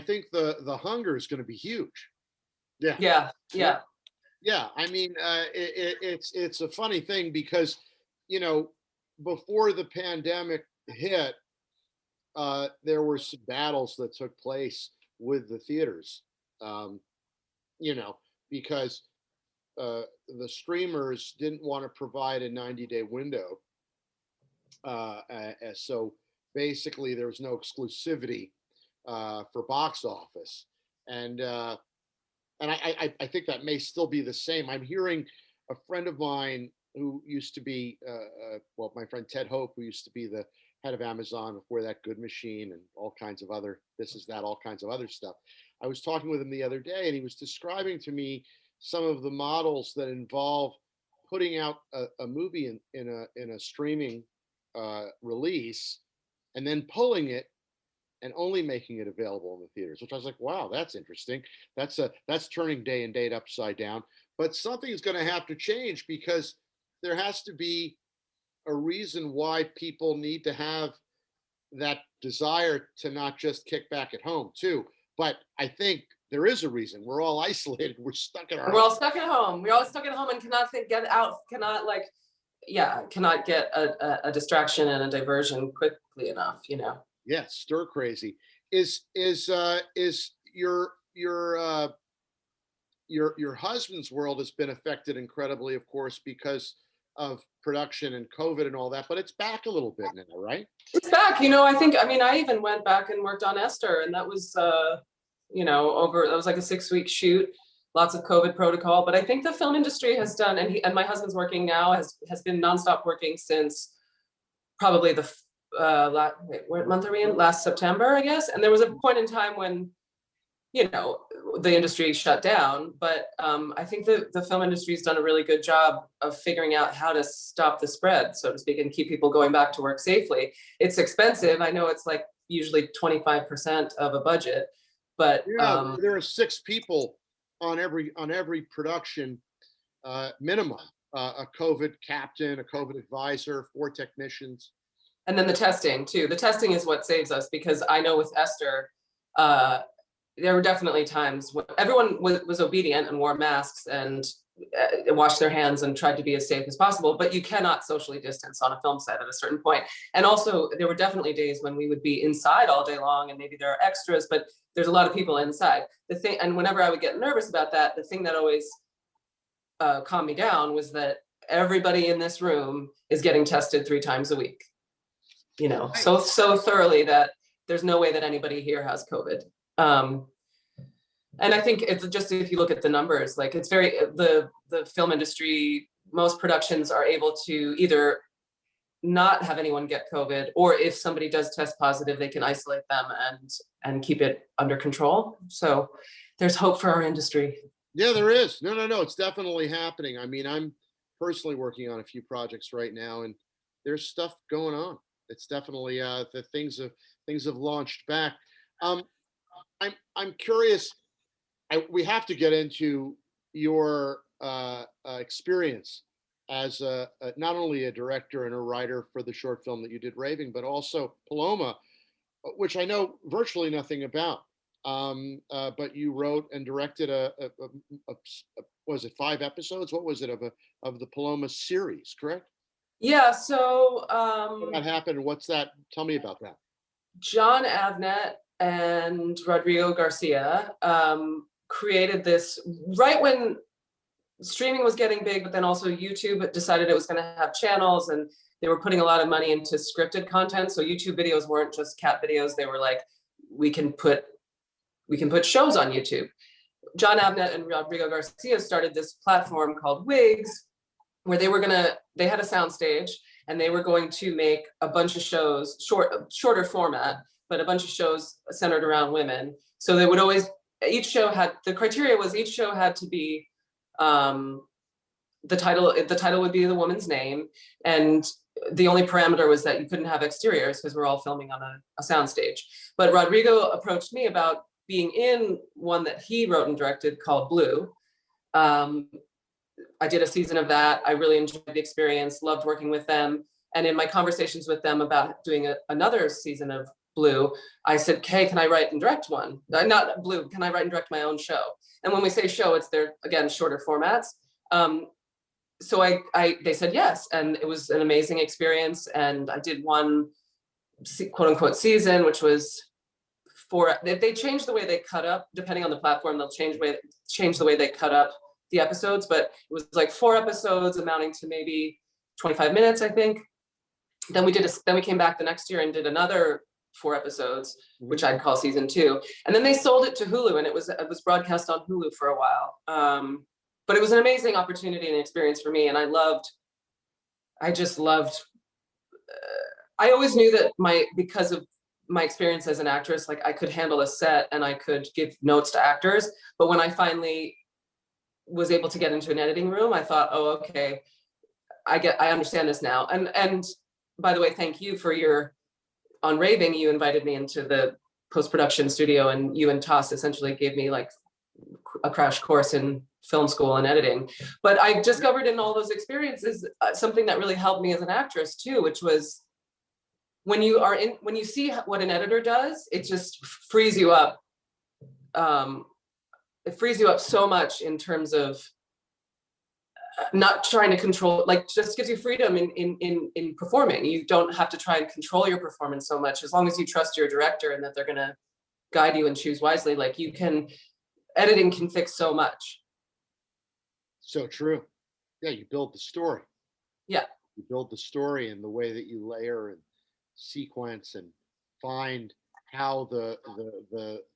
S1: think the hunger is going to be huge.
S2: Yeah.
S1: I mean, it's a funny thing because, before the pandemic hit, there were some battles that took place with the theaters, because the streamers didn't want to provide a 90-day window. So basically there was no exclusivity for box office. And I think that may still be the same. I'm hearing a friend of mine who used to be, well, my friend Ted Hope, who used to be the head of Amazon before that, Good Machine, and all kinds of other this is that, all kinds of other stuff. I was talking with him the other day, and he was describing to me some of the models that involve putting out a movie in a streaming release, and then pulling it and only making it available in the theaters. Which I was like, wow, that's interesting. That's turning day and date upside down. But something's going to have to change, because there has to be a reason why people need to have that desire to not just kick back at home too. But I think there is a reason. We're all isolated. We're stuck in our
S2: We're all stuck at home. We're all stuck at home and cannot get out, cannot cannot get a distraction and a diversion quickly enough, you know.
S1: Yeah, stir crazy. Is your husband's world has been affected incredibly, of course, because of production and COVID and all that, but it's back a little bit now, right?
S2: It's back, you know. I mean, I even went back and worked on Esther, and that was you know, that was like a 6-week shoot, lots of COVID protocol. But I think the film industry has done, and my husband's working now, has been nonstop working since probably the what month are we in? Last September, I guess. And there was a point in time when, you know, the industry shut down, but I think the film industry has done a really good job of figuring out how to stop the spread, so to speak, and keep people going back to work safely. It's expensive. I know it's like usually 25% of a budget, but
S1: yeah, there are 6 people on every production minimum. A COVID captain, a COVID advisor, 4 technicians.
S2: And then the testing too. The testing is what saves us, because I know with Esther, there were definitely times when everyone was obedient and wore masks and washed their hands and tried to be as safe as possible, but you cannot socially distance on a film set at a certain point. And also there were definitely days when we would be inside all day long, and maybe there are extras, but there's a lot of people inside. And whenever I would get nervous about that, the thing that always calmed me down was that everybody in this room is getting tested 3 times a week, you know, so thoroughly that there's no way that anybody here has COVID. And I think it's just, if you look at the numbers, like it's very, the film industry, most productions are able to either not have anyone get COVID, or if somebody does test positive, they can isolate them and keep it under control. So there's hope for our industry.
S1: Yeah, there is. No, it's definitely happening. I mean, I'm personally working on a few projects right now, and there's stuff going on. It's definitely the things have launched back. I'm curious. We have to get into your experience as not only a director and a writer for the short film that you did, Raving, but also Paloma, which I know virtually nothing about. But you wrote and directed was it 5 episodes? What was it of the Paloma series? Correct?
S2: Yeah. So
S1: what happened? What's that? Tell me about that.
S2: John Avnet and Rodrigo Garcia created this right when streaming was getting big, but then also YouTube decided it was going to have channels, and they were putting a lot of money into scripted content. So YouTube videos weren't just cat videos. They were like, we can put shows on YouTube. John Avnet and Rodrigo Garcia started this platform called Wigs, where they had a soundstage, and they were going to make a bunch of shows, shorter format, but a bunch of shows centered around women. So they would always, each show had, the criteria was each show had to be, the title would be the woman's name, and the only parameter was that you couldn't have exteriors, because we're all filming on a soundstage. But Rodrigo approached me about being in one that he wrote and directed called Blue. I did a season of that. I really enjoyed the experience, loved working with them. And in my conversations with them about doing another season of Blue, I said, "Hey, can I write and direct one? Not Blue, can I write and direct my own show?" And when we say show, it's their, again, shorter formats. So they said yes, and it was an amazing experience. And I did one quote unquote season, which was they changed the way they cut up, depending on the platform, they'll change the way they cut up the episodes, but it was like 4 episodes amounting to maybe 25 minutes, I think. Then we came back the next year and did another 4 episodes, which I'd call season 2. And then they sold it to Hulu, and it was broadcast on Hulu for a while. But it was an amazing opportunity and experience for me, and I loved I just loved, I always knew that because of my experience as an actress, like I could handle a set and I could give notes to actors. But when I finally was able to get into an editing room, I thought, oh, okay, I understand this now. And by the way, thank you for on Raving, you invited me into the post-production studio, and you and Toss essentially gave me like a crash course in film school and editing. But I discovered in all those experiences something that really helped me as an actress too, which was when you see what an editor does, it just frees you up. It frees you up so much in terms of not trying to control, like just gives you freedom in performing. You don't have to try and control your performance so much, as long as you trust your director and that they're gonna guide you and choose wisely. Like editing can fix so much.
S1: So true. Yeah, you build the story.
S2: Yeah.
S1: You build the story and the way that you layer and sequence and find how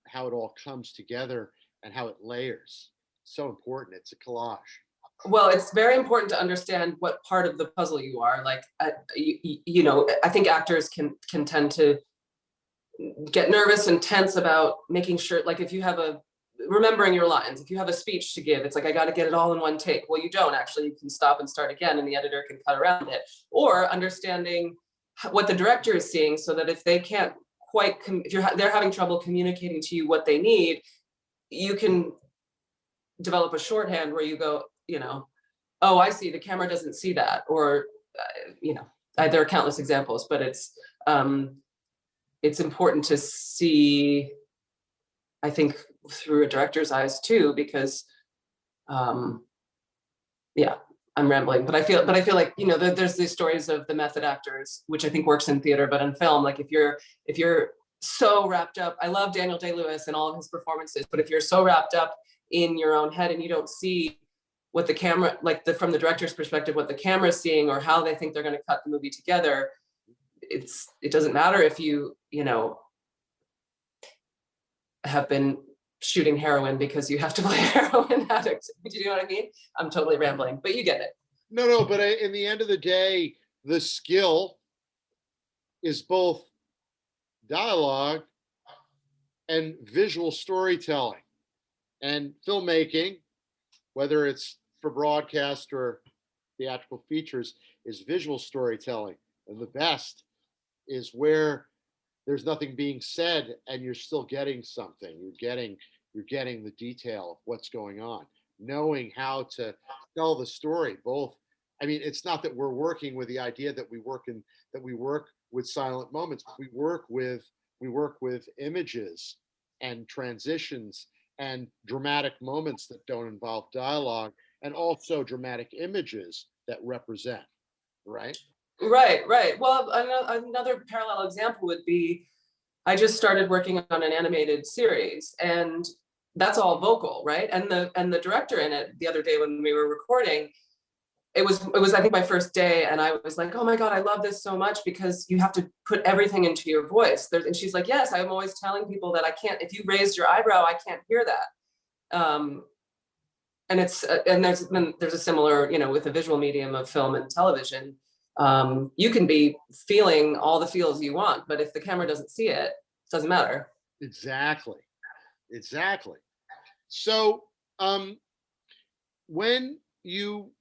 S1: how it all comes together and how it layers. So important. It's a collage.
S2: Well, it's very important to understand what part of the puzzle you are. Like, you know, I think actors can tend to get nervous and tense about making sure, like if you have remembering your lines, if you have a speech to give, it's like, I got to get it all in one take. Well, you don't actually, you can stop and start again and the editor can cut around it. Or understanding what the director is seeing, so that if they can't quite, if they're having trouble communicating to you what they need, you can develop a shorthand where you go, you know, oh, I see, the camera doesn't see that. Or, you know, there are countless examples, but it's important to see, I think, through a director's eyes too, because, yeah, I'm rambling, but I feel like, you know, there's these stories of the method actors, which I think works in theater, but in film, like if you're so wrapped up, I love Daniel Day-Lewis and all of his performances, but if you're so wrapped up in your own head and you don't see what the camera, like from the director's perspective, what the camera's seeing or how they think they're going to cut the movie together, it doesn't matter if you know, have been shooting heroin because you have to play a heroin addict. Do you know what I mean? I'm totally rambling, but you get it.
S1: No, but in the end of the day, the skill is both dialogue and visual storytelling. And filmmaking, whether it's for broadcast or theatrical features, is visual storytelling. And the best is where there's nothing being said and you're still getting something. You're getting the detail of what's going on, knowing how to tell the story. Both, I mean, it's not that we're working with the idea that we work with silent moments, but we work with images and transitions and dramatic moments that don't involve dialogue, and also dramatic images that represent, right?
S2: Right. Well, another parallel example would be, I just started working on an animated series, and that's all vocal, right? And the director in it, the other day when we were recording, it was I think my first day, and I was like, oh my God, I love this so much because you have to put everything into your voice. And she's like, yes, I'm always telling people that I can't, if you raised your eyebrow, I can't hear that. And there's a similar, you know, with the visual medium of film and television. You can be feeling all the feels you want, but if the camera doesn't see it, it doesn't matter.
S1: Exactly. So, when you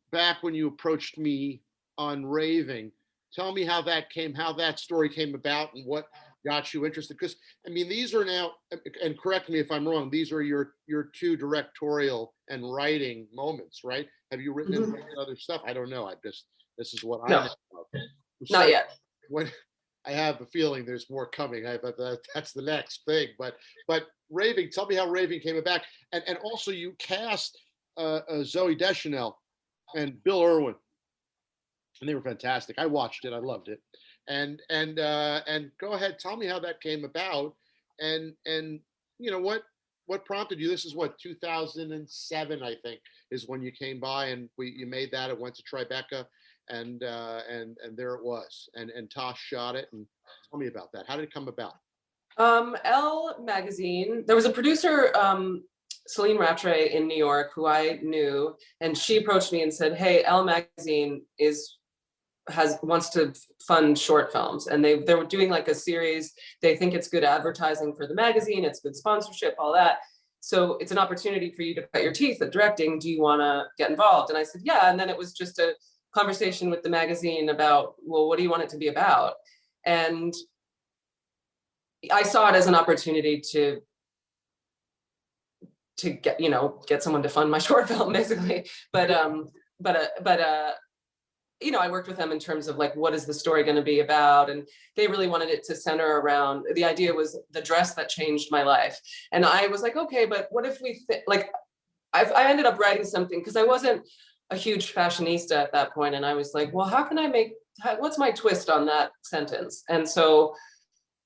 S1: approached me on Raving, tell me how that story came about and what got you interested. Because I mean, these are now, and correct me if I'm wrong, these are your two directorial and writing moments, right? Have you written any other stuff? I don't know. This is what I know. So
S2: not yet.
S1: When I have a feeling there's more coming. That's the next thing. But Raving, tell me how Raving came about, and also you cast Zooey Deschanel and Bill Irwin, and they were fantastic. I watched it. I loved it. And go ahead, tell me how that came about, and you know what prompted you. This is what 2007, I think, is when you came by and you made that. It went to Tribeca, and there it was. And Tosh shot it. And tell me about that. How did it come about?
S2: Elle magazine. There was a producer, Celine Rattray in New York, who I knew, and she approached me and said, "Hey, Elle magazine wants to fund short films, and they were doing like a series. They think it's good advertising for the magazine, it's good sponsorship, all that. So it's an opportunity for you to cut your teeth at directing. Do you want to get involved? And I said, yeah. And then it was just a conversation with the magazine about, well, what do you want it to be about? And I saw it as an opportunity to get, get someone to fund my short film, basically. But I worked with them in terms of like, what is the story going to be about? And they really wanted it to center around, the idea was the dress that changed my life. And I was like, okay, but what if we, I ended up writing something, because I wasn't a huge fashionista at that point. And I was like, well, how can I what's my twist on that sentence? And so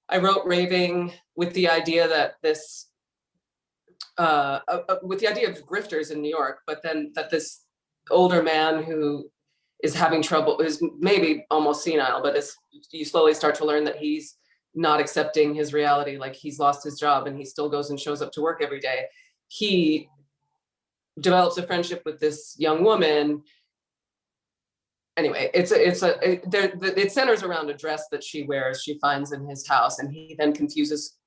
S2: I wrote Raving with the idea that with the idea of grifters in New York, but then that this older man who is having trouble, is maybe almost senile, but you slowly start to learn that he's not accepting his reality, like he's lost his job and he still goes and shows up to work every day. He develops a friendship with this young woman. Anyway, it centers around a dress that she wears, she finds in his house, and he then confuses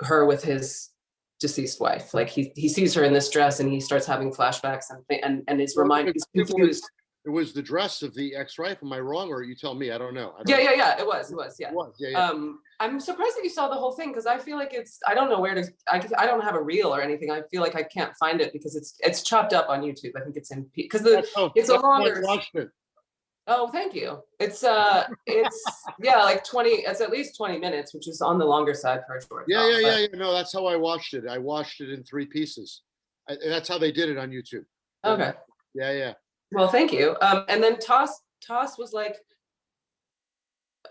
S2: her with his deceased wife. Like he sees her in this dress and he starts having flashbacks and is reminded, he's confused.
S1: It was the dress of the ex-wife. Am I wrong, or you tell me? I don't know.
S2: Yeah. It was. Yeah.
S1: It was. Yeah.
S2: I'm surprised that you saw the whole thing, because I feel like I don't know where to. I don't have a reel or anything. I feel like I can't find it because it's chopped up on YouTube. I think it's in because it's a longer.
S1: Watched it.
S2: Oh, thank you. It's yeah, like 20. It's at least 20 minutes, which is on the longer side for a short.
S1: Yeah. No, that's how I watched it. I watched it in 3 pieces. That's how they did it on YouTube.
S2: Okay.
S1: Yeah.
S2: Well, thank you. And then Toss was like,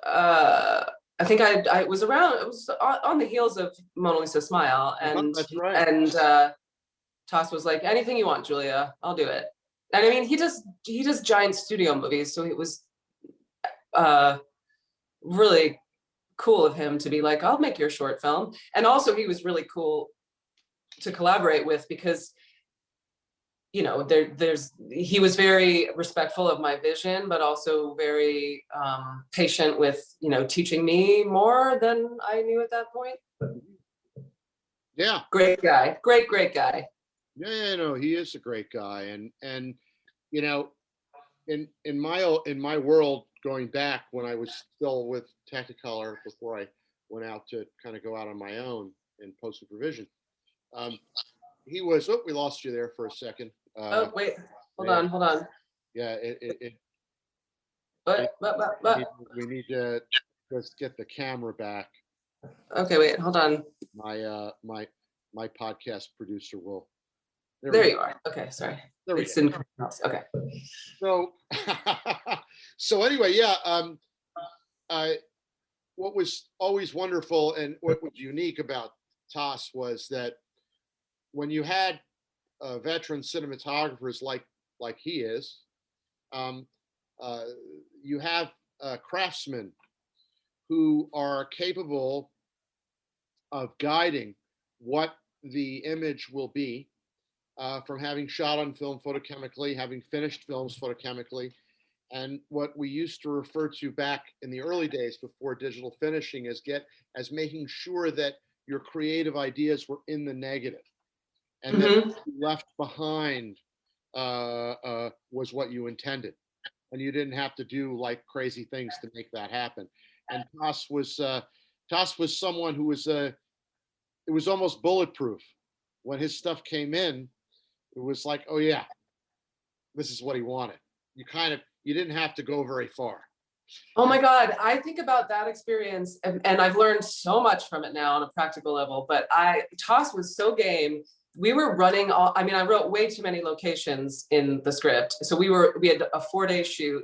S2: I think I was around. It was on the heels of Mona Lisa Smile, and
S1: that's right.
S2: And Toss was like, anything you want, Julia, I'll do it. And I mean, he does giant studio movies, so it was really cool of him to be like, I'll make your short film. And also, he was really cool to collaborate with, because he was very respectful of my vision, but also very patient with, teaching me more than I knew at that point.
S1: Yeah.
S2: Great guy. Great guy.
S1: Yeah, no, he is a great guy. And in my world, going back when I was still with Technicolor before I went out to kind of go out on my own in post supervision, he was, we lost you there for a second.
S2: Oh, wait, hold on.
S1: Yeah,
S2: But
S1: we need to just get the camera back.
S2: Okay, wait, hold on.
S1: My podcast producer will.
S2: There you are. Okay, sorry. It's in. Okay.
S1: So anyway, yeah. What was always wonderful and what was unique about Toss was that when you had veteran cinematographers like he is, you have craftsmen who are capable of guiding what the image will be from having shot on film photochemically, having finished films photochemically, and what we used to refer to back in the early days before digital finishing as making sure that your creative ideas were in the negative. And then what you left behind was what you intended, and you didn't have to do like crazy things to make that happen. And Toss was someone who was it was almost bulletproof. When his stuff came in, it was like, oh yeah, this is what he wanted. You didn't have to go very far.
S2: Oh my God, I think about that experience, and I've learned so much from it now on a practical level. But Toss was so game. We were running I wrote way too many locations in the script. So we had a 4-day shoot.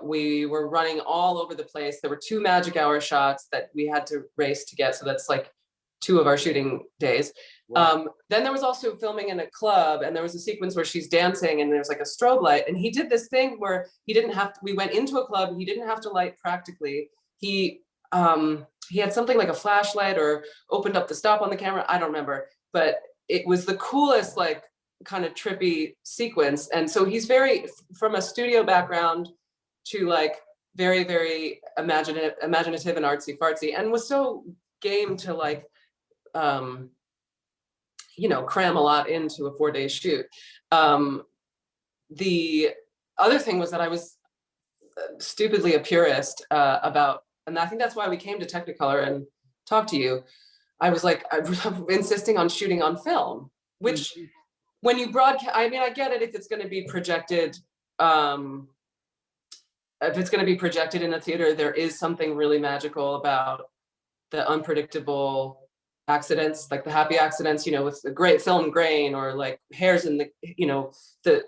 S2: We were running all over the place. There were 2 magic hour shots that we had to race to get. So that's like 2 of our shooting days. Wow. Then there was also filming in a club, and there was a sequence where she's dancing and there's like a strobe light. And he did this thing where we went into a club, he didn't have to light practically. He had something like a flashlight or opened up the stop on the camera. I don't remember, but it was the coolest, like kind of trippy sequence. And so he's very, from a studio background, to like very, very imaginative and artsy fartsy, and was so game to like, you know, cram a lot into a 4-day shoot. The other thing was that I was stupidly a purist about, and I think that's why we came to Technicolor and talked to you. I was like, I'm insisting on shooting on film, which when you broadcast, I mean, I get it if it's going to be projected, if it's going to be projected in a theater, there is something really magical about the unpredictable accidents, like the happy accidents, you know, with the great film grain, or like hairs in the, you know, the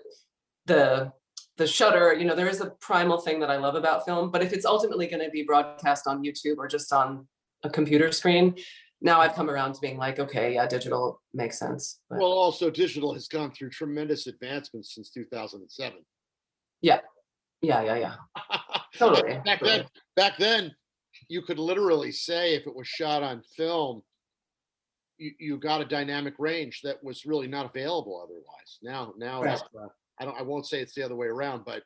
S2: shutter, you know, there is a primal thing that I love about film. But if it's ultimately going to be broadcast on YouTube or just on a computer screen, now I've come around to being like, okay, yeah, digital makes sense. But
S1: Well, also digital has gone through tremendous advancements since 2007.
S2: yeah, totally.
S1: Back then, you could literally say if it was shot on film, you got a dynamic range that was really not available otherwise. Now
S2: Right.
S1: it's, I won't say it's the other way around, but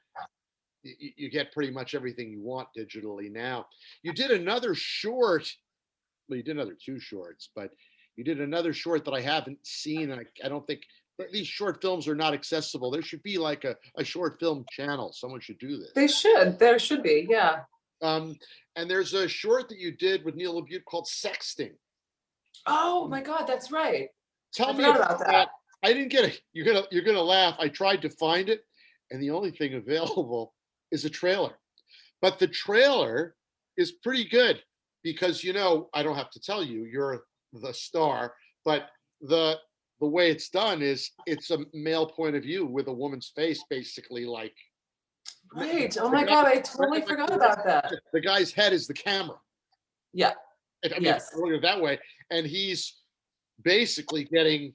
S1: you get pretty much everything you want digitally now. You did another short. Well, you did another 2 shorts, but you did another short that I haven't seen. And I don't think these short films are not accessible. There should be like a short film channel. Someone should do this.
S2: There should be, yeah.
S1: And there's a short that you did with Neil LaBute called Sexting.
S2: Oh my God, that's right.
S1: Tell
S2: I
S1: me
S2: forgot
S1: about
S2: about
S1: that.
S2: that.
S1: I didn't get it. You're gonna laugh. I tried to find it, and the only thing available is a trailer. But the trailer is pretty good because, you know, I don't have to tell you, you're the star, but the way it's done is it's a male point of view with a woman's face basically like
S2: Right. Oh my God, I totally forgot about that.
S1: the guy's head is the camera.
S2: Yeah.
S1: I mean,
S2: Yes.
S1: look at it that way. And he's basically getting,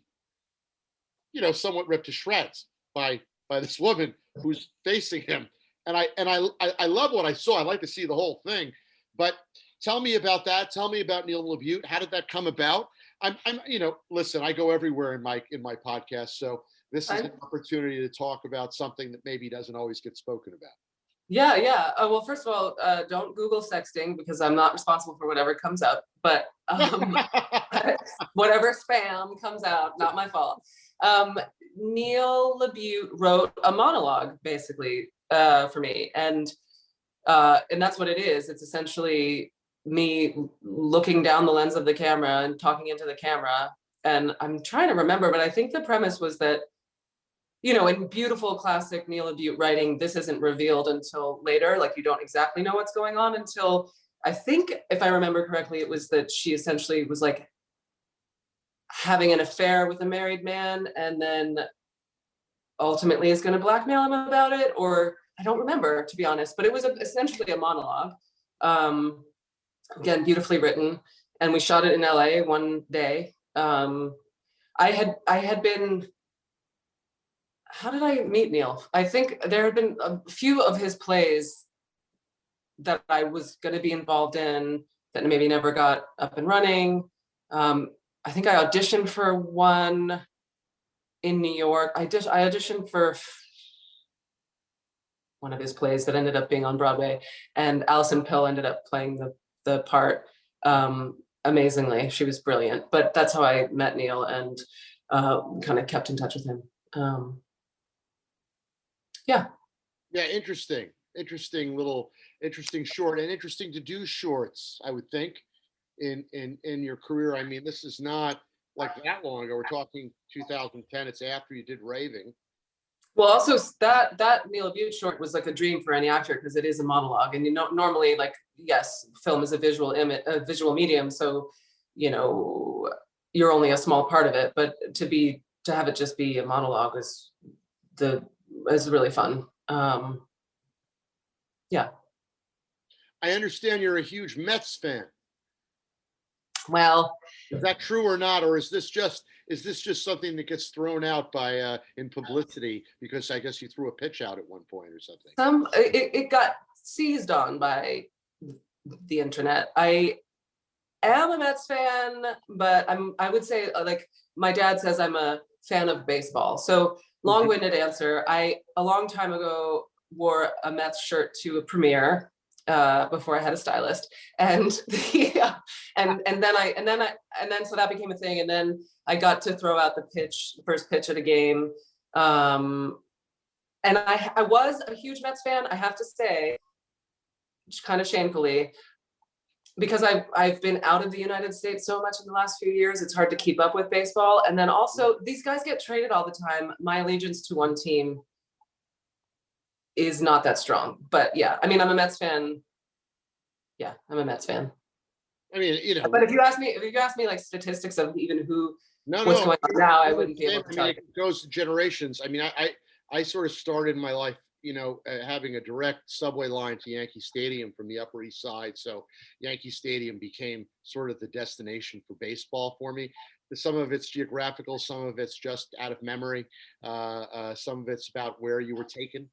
S1: you know, somewhat ripped to shreds by this woman who's facing him. And I love what I saw. I'd like to see the whole thing. But tell me about that. Tell me about Neil LaBute. How did that come about? I'm you know, listen, I go everywhere in my podcast. So this is an opportunity to talk about something that maybe doesn't always get spoken about.
S2: Yeah. Well, first of all, don't Google sexting because I'm not responsible for whatever comes up. But whatever spam comes out, not my fault. Neil LaBute wrote a monologue basically for me, and that's what it is. It's essentially me looking down the lens of the camera and talking into the camera. And I'm trying to remember, but I think the premise was that, you know, in beautiful classic Neil LaBute writing, this isn't revealed until later. Like you don't exactly know what's going on until, I think, if I remember correctly, it was that she essentially was like having an affair with a married man and then ultimately is going to blackmail him about it. Or I don't remember, to be honest, but it was essentially a monologue. Again, beautifully written. And we shot it in LA one day. I had been, how did I meet Neil? I think there had been a few of his plays that I was going to be involved in that maybe never got up and running. I think I auditioned for one in New York. I auditioned for one of his plays that ended up being on Broadway, and Alison Pill ended up playing the part amazingly. She was brilliant. But that's how I met Neil and kind of kept in touch with him. Yeah,
S1: interesting short, and interesting to do shorts, I would think, in your career. I mean, this is not like that long ago. We're talking 2010. It's after you did Raving.
S2: Well, also that Neil LaBute short was like a dream for any actor because it is a monologue, and you know, normally, like, yes, film is a visual medium, so you know you're only a small part of it, but to have it just be a monologue is really fun. Yeah.
S1: I understand you're a huge Mets fan.
S2: Well,
S1: is that true or not, or is this just something that gets thrown out by in publicity because I guess you threw a pitch out at one point or something?
S2: It got seized on by the internet. I am a Mets fan, but I would say, like my dad says, I'm a fan of baseball. So long-winded answer. A long time ago, wore a Mets shirt to a premiere before I had a stylist, and then so that became a thing, and then I got to throw out the first pitch at a game, and I was a huge Mets fan, I have to say, kind of shamefully, because I've been out of the United States so much in the last few years, it's hard to keep up with baseball. And then also these guys get traded all the time. My allegiance to one team is not that strong, but yeah, I mean, I'm a Mets fan. Yeah, I'm a Mets fan.
S1: I mean, you know,
S2: but if you ask me like statistics of even what's going on now, I wouldn't be able to tell you.
S1: It goes to generations. I mean, I sort of started my life, you know, having a direct subway line to Yankee Stadium from the Upper East Side. So Yankee Stadium became sort of the destination for baseball for me. Some of it's geographical, some of it's just out of memory. Some of it's about where you were taken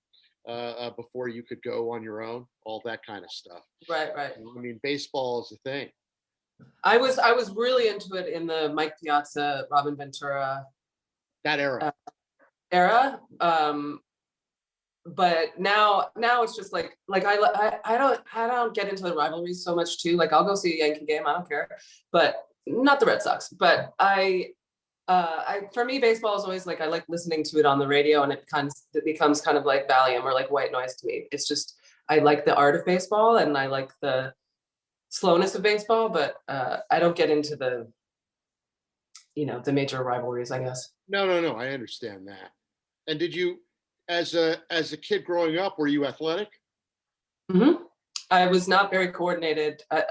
S1: before you could go on your own, all that kind of stuff.
S2: Right.
S1: I mean, baseball is a thing.
S2: I was really into it in the Mike Piazza, Robin Ventura,
S1: that era.
S2: But now it's just like I don't get into the rivalries so much too. Like I'll go see a Yankee game, I don't care, but not the Red Sox. But for me, baseball is always like, I like listening to it on the radio, and it becomes kind of like Valium or like white noise to me. It's just, I like the art of baseball and I like the slowness of baseball, but I don't get into the major rivalries, I guess.
S1: No, I understand that. And did you, as a kid growing up, were you athletic?
S2: Mm-hmm. I was not very coordinated. I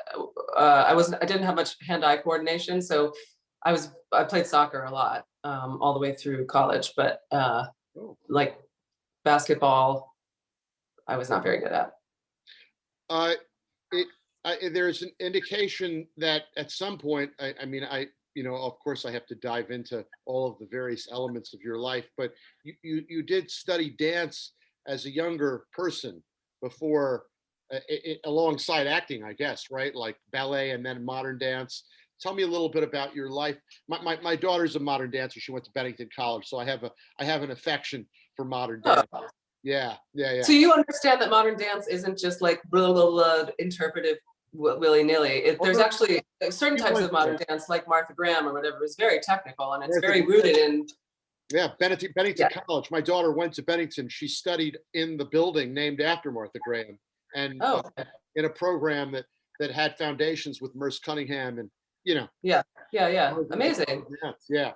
S2: didn't have much hand-eye coordination, so I played soccer a lot, all the way through college, but like basketball, I was not very good at.
S1: There's an indication that at some point, I mean, of course I have to dive into all of the various elements of your life, but you did study dance as a younger person before, alongside acting, I guess, right? Like ballet and then modern dance. Tell me a little bit about your life. My daughter's a modern dancer. She went to Bennington College, so I have an affection for modern dance.
S2: Oh.
S1: Yeah.
S2: So you understand that modern dance isn't just like blah, blah, blah, interpretive willy-nilly. There's actually certain types of modern dance, like Martha Graham or whatever, is very technical, and it's very rooted in.
S1: Yeah, Bennington College. My daughter went to Bennington. She studied in the building named after Martha Graham, and in a program that had foundations with Merce Cunningham, and
S2: Yeah. Amazing.
S1: Yeah.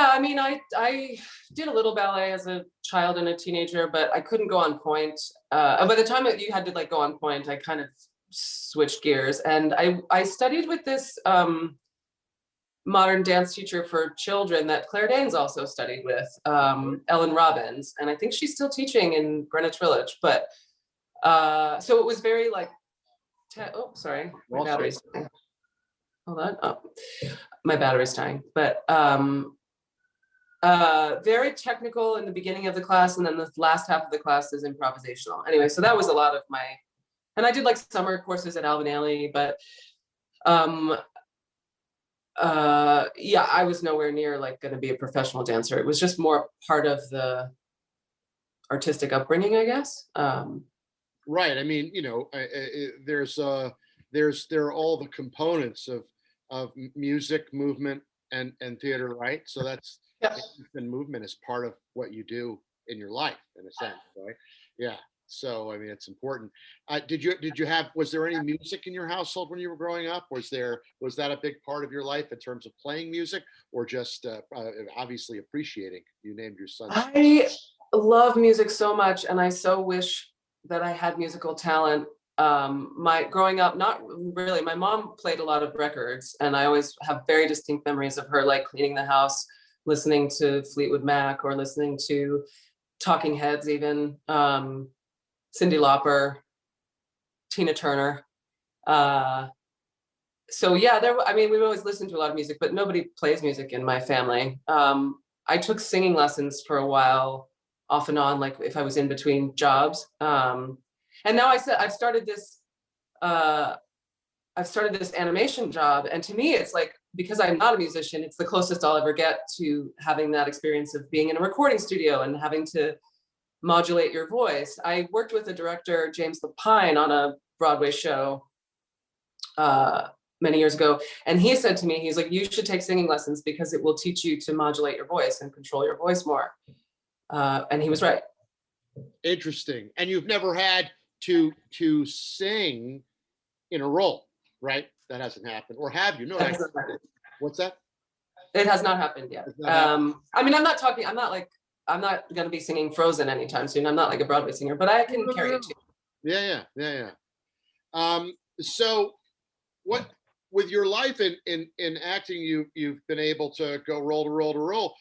S2: I mean, I did a little ballet as a child and a teenager, but I couldn't go on point. By the time that you had to like go on point, I kind of switched gears, and I studied with this modern dance teacher for children that Claire Danes also studied with, Ellen Robbins, and I think she's still teaching in Greenwich Village. But so it was very like, sorry, my battery's dying. Hold on. Oh, my battery's dying. But very technical in the beginning of the class, and then the last half of the class is improvisational. Anyway, so that was a lot of my, and I did like summer courses at Alvin Ailey, but I was nowhere near like going to be a professional dancer. It was just more part of the artistic upbringing, I guess.
S1: Right. I mean, there are all the components of music, movement, and theater, right? So that's, and movement is part of what you do in your life, in a sense, right? Yeah. So I mean, it's important. Was there any music in your household when you were growing up? Was that a big part of your life in terms of playing music, or just obviously appreciating? You named your son.
S2: I love music so much, and I so wish that I had musical talent. Growing up, not really. My mom played a lot of records, and I always have very distinct memories of her like cleaning the house, listening to Fleetwood Mac, or listening to Talking Heads, even Cyndi Lauper, Tina Turner. So yeah, we've always listened to a lot of music, but nobody plays music in my family. I took singing lessons for a while, off and on, like if I was in between jobs. And now I've started this animation job, and to me it's like, because I'm not a musician, it's the closest I'll ever get to having that experience of being in a recording studio and having to modulate your voice. I worked with the director, James Lapine, on a Broadway show many years ago. And he said to me, he's like, you should take singing lessons because it will teach you to modulate your voice and control your voice more. And he was right.
S1: Interesting. And you've never had to sing in a role, right? That hasn't happened. Or have you? No, what's that?
S2: It has not happened yet. I mean, I'm not going to be singing Frozen anytime soon. I'm not like a Broadway singer, but I can carry it too.
S1: Yeah. So what, with your life in acting, you've been able to go role to role to role.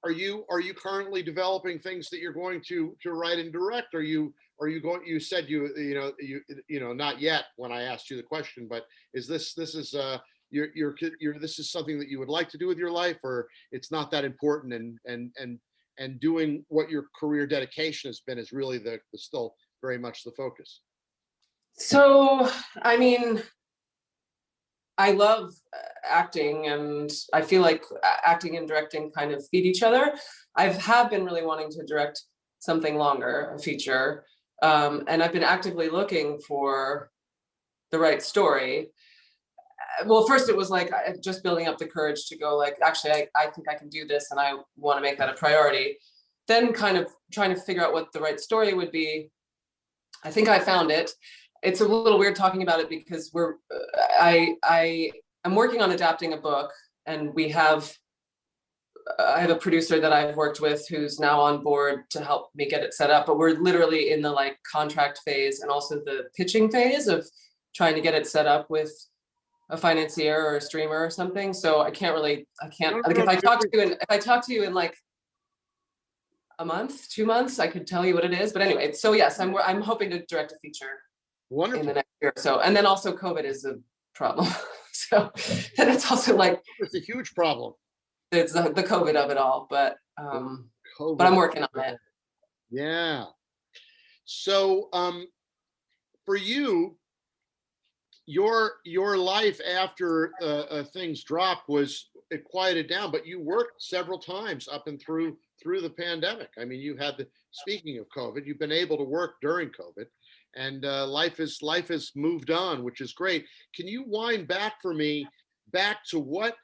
S1: Are you currently developing things that you're going to write and direct? Are you going, you said you know, not yet when I asked you the question, but is this is this is something that you would like to do with your life, or it's not that important, and doing what your career dedication has been is really the still very much the focus?
S2: So, I mean, I love acting, and I feel like acting and directing kind of feed each other. I have been really wanting to direct something longer, a feature, and I've been actively looking for the right story. Well, first it was like just building up the courage to go like, actually, I think I can do this, and I want to make that a priority. Then kind of trying to figure out what the right story would be. I think I found it. It's a little weird talking about it because I'm working on adapting a book, and I have a producer that I've worked with who's now on board to help me get it set up, but we're literally in the like contract phase and also the pitching phase of trying to get it set up with a financier or a streamer or something. So I can't like if I talk to you in like a month, 2 months, I could tell you what it is. But anyway, so yes, I'm hoping to direct a feature. Wonderful. In the next year or so. And then also COVID is a problem. So then it's also like,
S1: it's a huge problem.
S2: It's the COVID of it all, but I'm working on it.
S1: Yeah. So for you, your life after things dropped it quieted down, but you worked several times up and through the pandemic. I mean, speaking of COVID, you've been able to work during COVID, and life has moved on, which is great. Can you wind back for me to what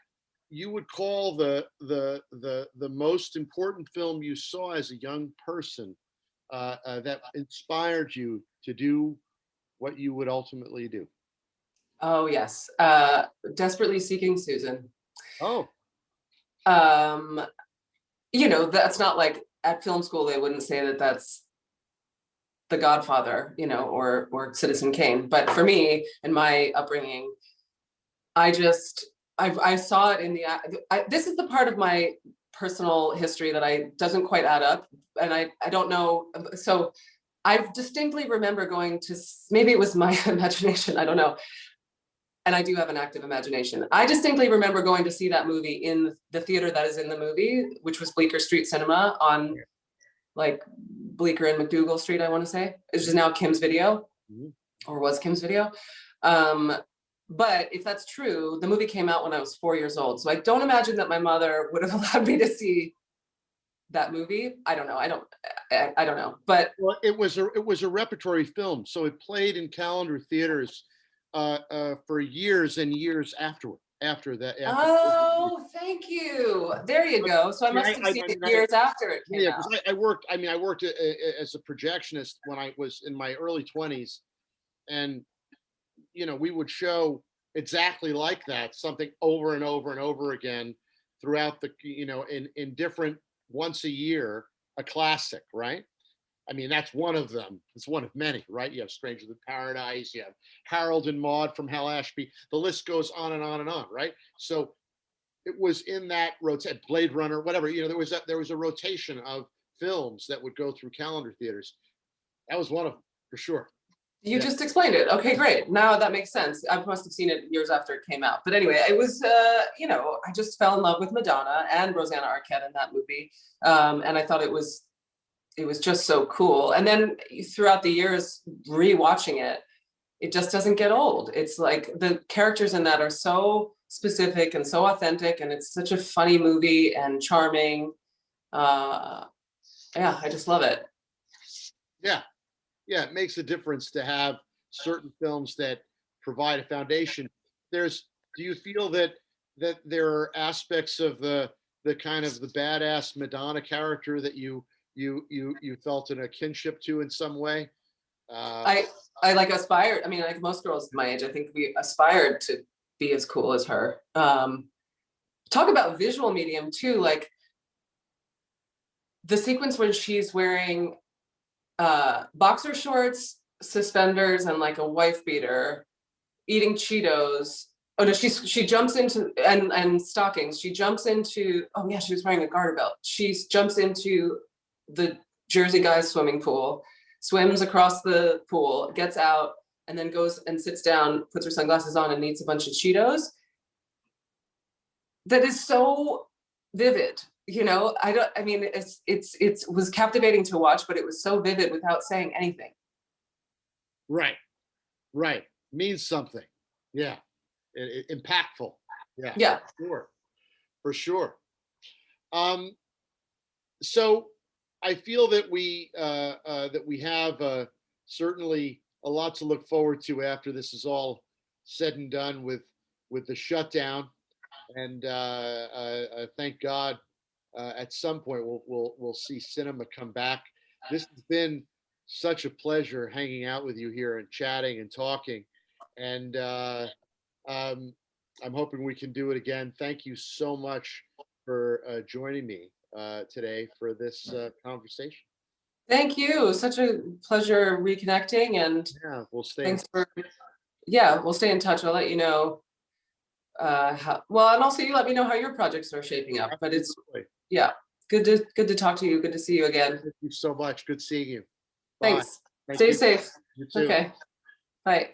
S1: you would call the most important film you saw as a young person that inspired you to do what you would ultimately do?
S2: Oh yes, Desperately Seeking Susan.
S1: Oh.
S2: You know, that's not like at film school they wouldn't say that that's The Godfather, you know, or Citizen Kane. But for me and my upbringing, I saw it in this is the part of my personal history that doesn't quite add up, and I don't know. So I distinctly remember going to, maybe it was my imagination, I don't know. And I do have an active imagination. I distinctly remember going to see that movie in the theater that is in the movie, which was Bleecker Street Cinema on like Bleecker and McDougal Street, I want to say. It's just now Kim's Video, or was Kim's Video. But if that's true, the movie came out when I was 4 years old. So I don't imagine that my mother would have allowed me to see that movie. I don't know. I don't know. But
S1: well, it was a repertory film, so it played in calendar theaters for years and years after that.
S2: Oh, thank you. There you go. So I must have seen it years after it came out.
S1: Yeah, I worked as a projectionist when I was in my early 20s, and you know, we would show exactly like that, something over and over and over again throughout the, you know, in different, once a year, a classic, right? I mean, that's one of them. It's one of many, right? You have Strangers in Paradise, you have Harold and Maude from Hal Ashby. The list goes on and on and on, right? So it was in that rotation, Blade Runner, whatever. You know, there was a rotation of films that would go through calendar theaters. That was one of them, for sure.
S2: You just explained it. Okay, great. Now that makes sense. I must have seen it years after it came out. But anyway, it was, you know, I just fell in love with Madonna and Rosanna Arquette in that movie. And I thought it was just so cool. And then throughout the years, rewatching it, it just doesn't get old. It's like the characters in that are so specific and so authentic, and it's such a funny movie and charming. Yeah, I just love it.
S1: Yeah, yeah, it makes a difference to have certain films that provide a foundation. Do you feel that there are aspects of the kind of the badass Madonna character that you felt in a kinship to in some way? Uh,
S2: I like aspired. I mean, like most girls my age, I think we aspired to be as cool as her. Talk about visual medium too, like the sequence when she's wearing boxer shorts, suspenders, and like a wife beater, eating Cheetos. Oh no, she jumps into and stockings. She jumps into, oh yeah, she was wearing a garter belt. She jumps into the Jersey guys swimming pool, swims across the pool, gets out, and then goes and sits down, puts her sunglasses on, and eats a bunch of Cheetos. That is so vivid. You know, I mean, it was captivating to watch, but it was so vivid without saying anything.
S1: right, right, means something. Yeah, impactful. Yeah,
S2: Yeah.
S1: sure, for sure. Um, so I feel that we have certainly a lot to look forward to after this is all said and done with the shutdown. And thank God, at some point we'll see cinema come back. This has been such a pleasure hanging out with you here and chatting and talking. And um, I'm hoping we can do it again. Thank you so much for joining me today for this conversation.
S2: Thank you. Such a pleasure reconnecting, and
S1: Yeah, we'll stay.
S2: thanks for, yeah, we'll stay in touch. I'll let you know how, well, and also you let me know how your projects are shaping up. But it's, yeah, good to talk to you. Good to see you again.
S1: Thank you so much. Good seeing you. Bye.
S2: Thanks.
S1: Thank
S2: Stay
S1: you.
S2: safe.
S1: You too.
S2: Okay. Bye.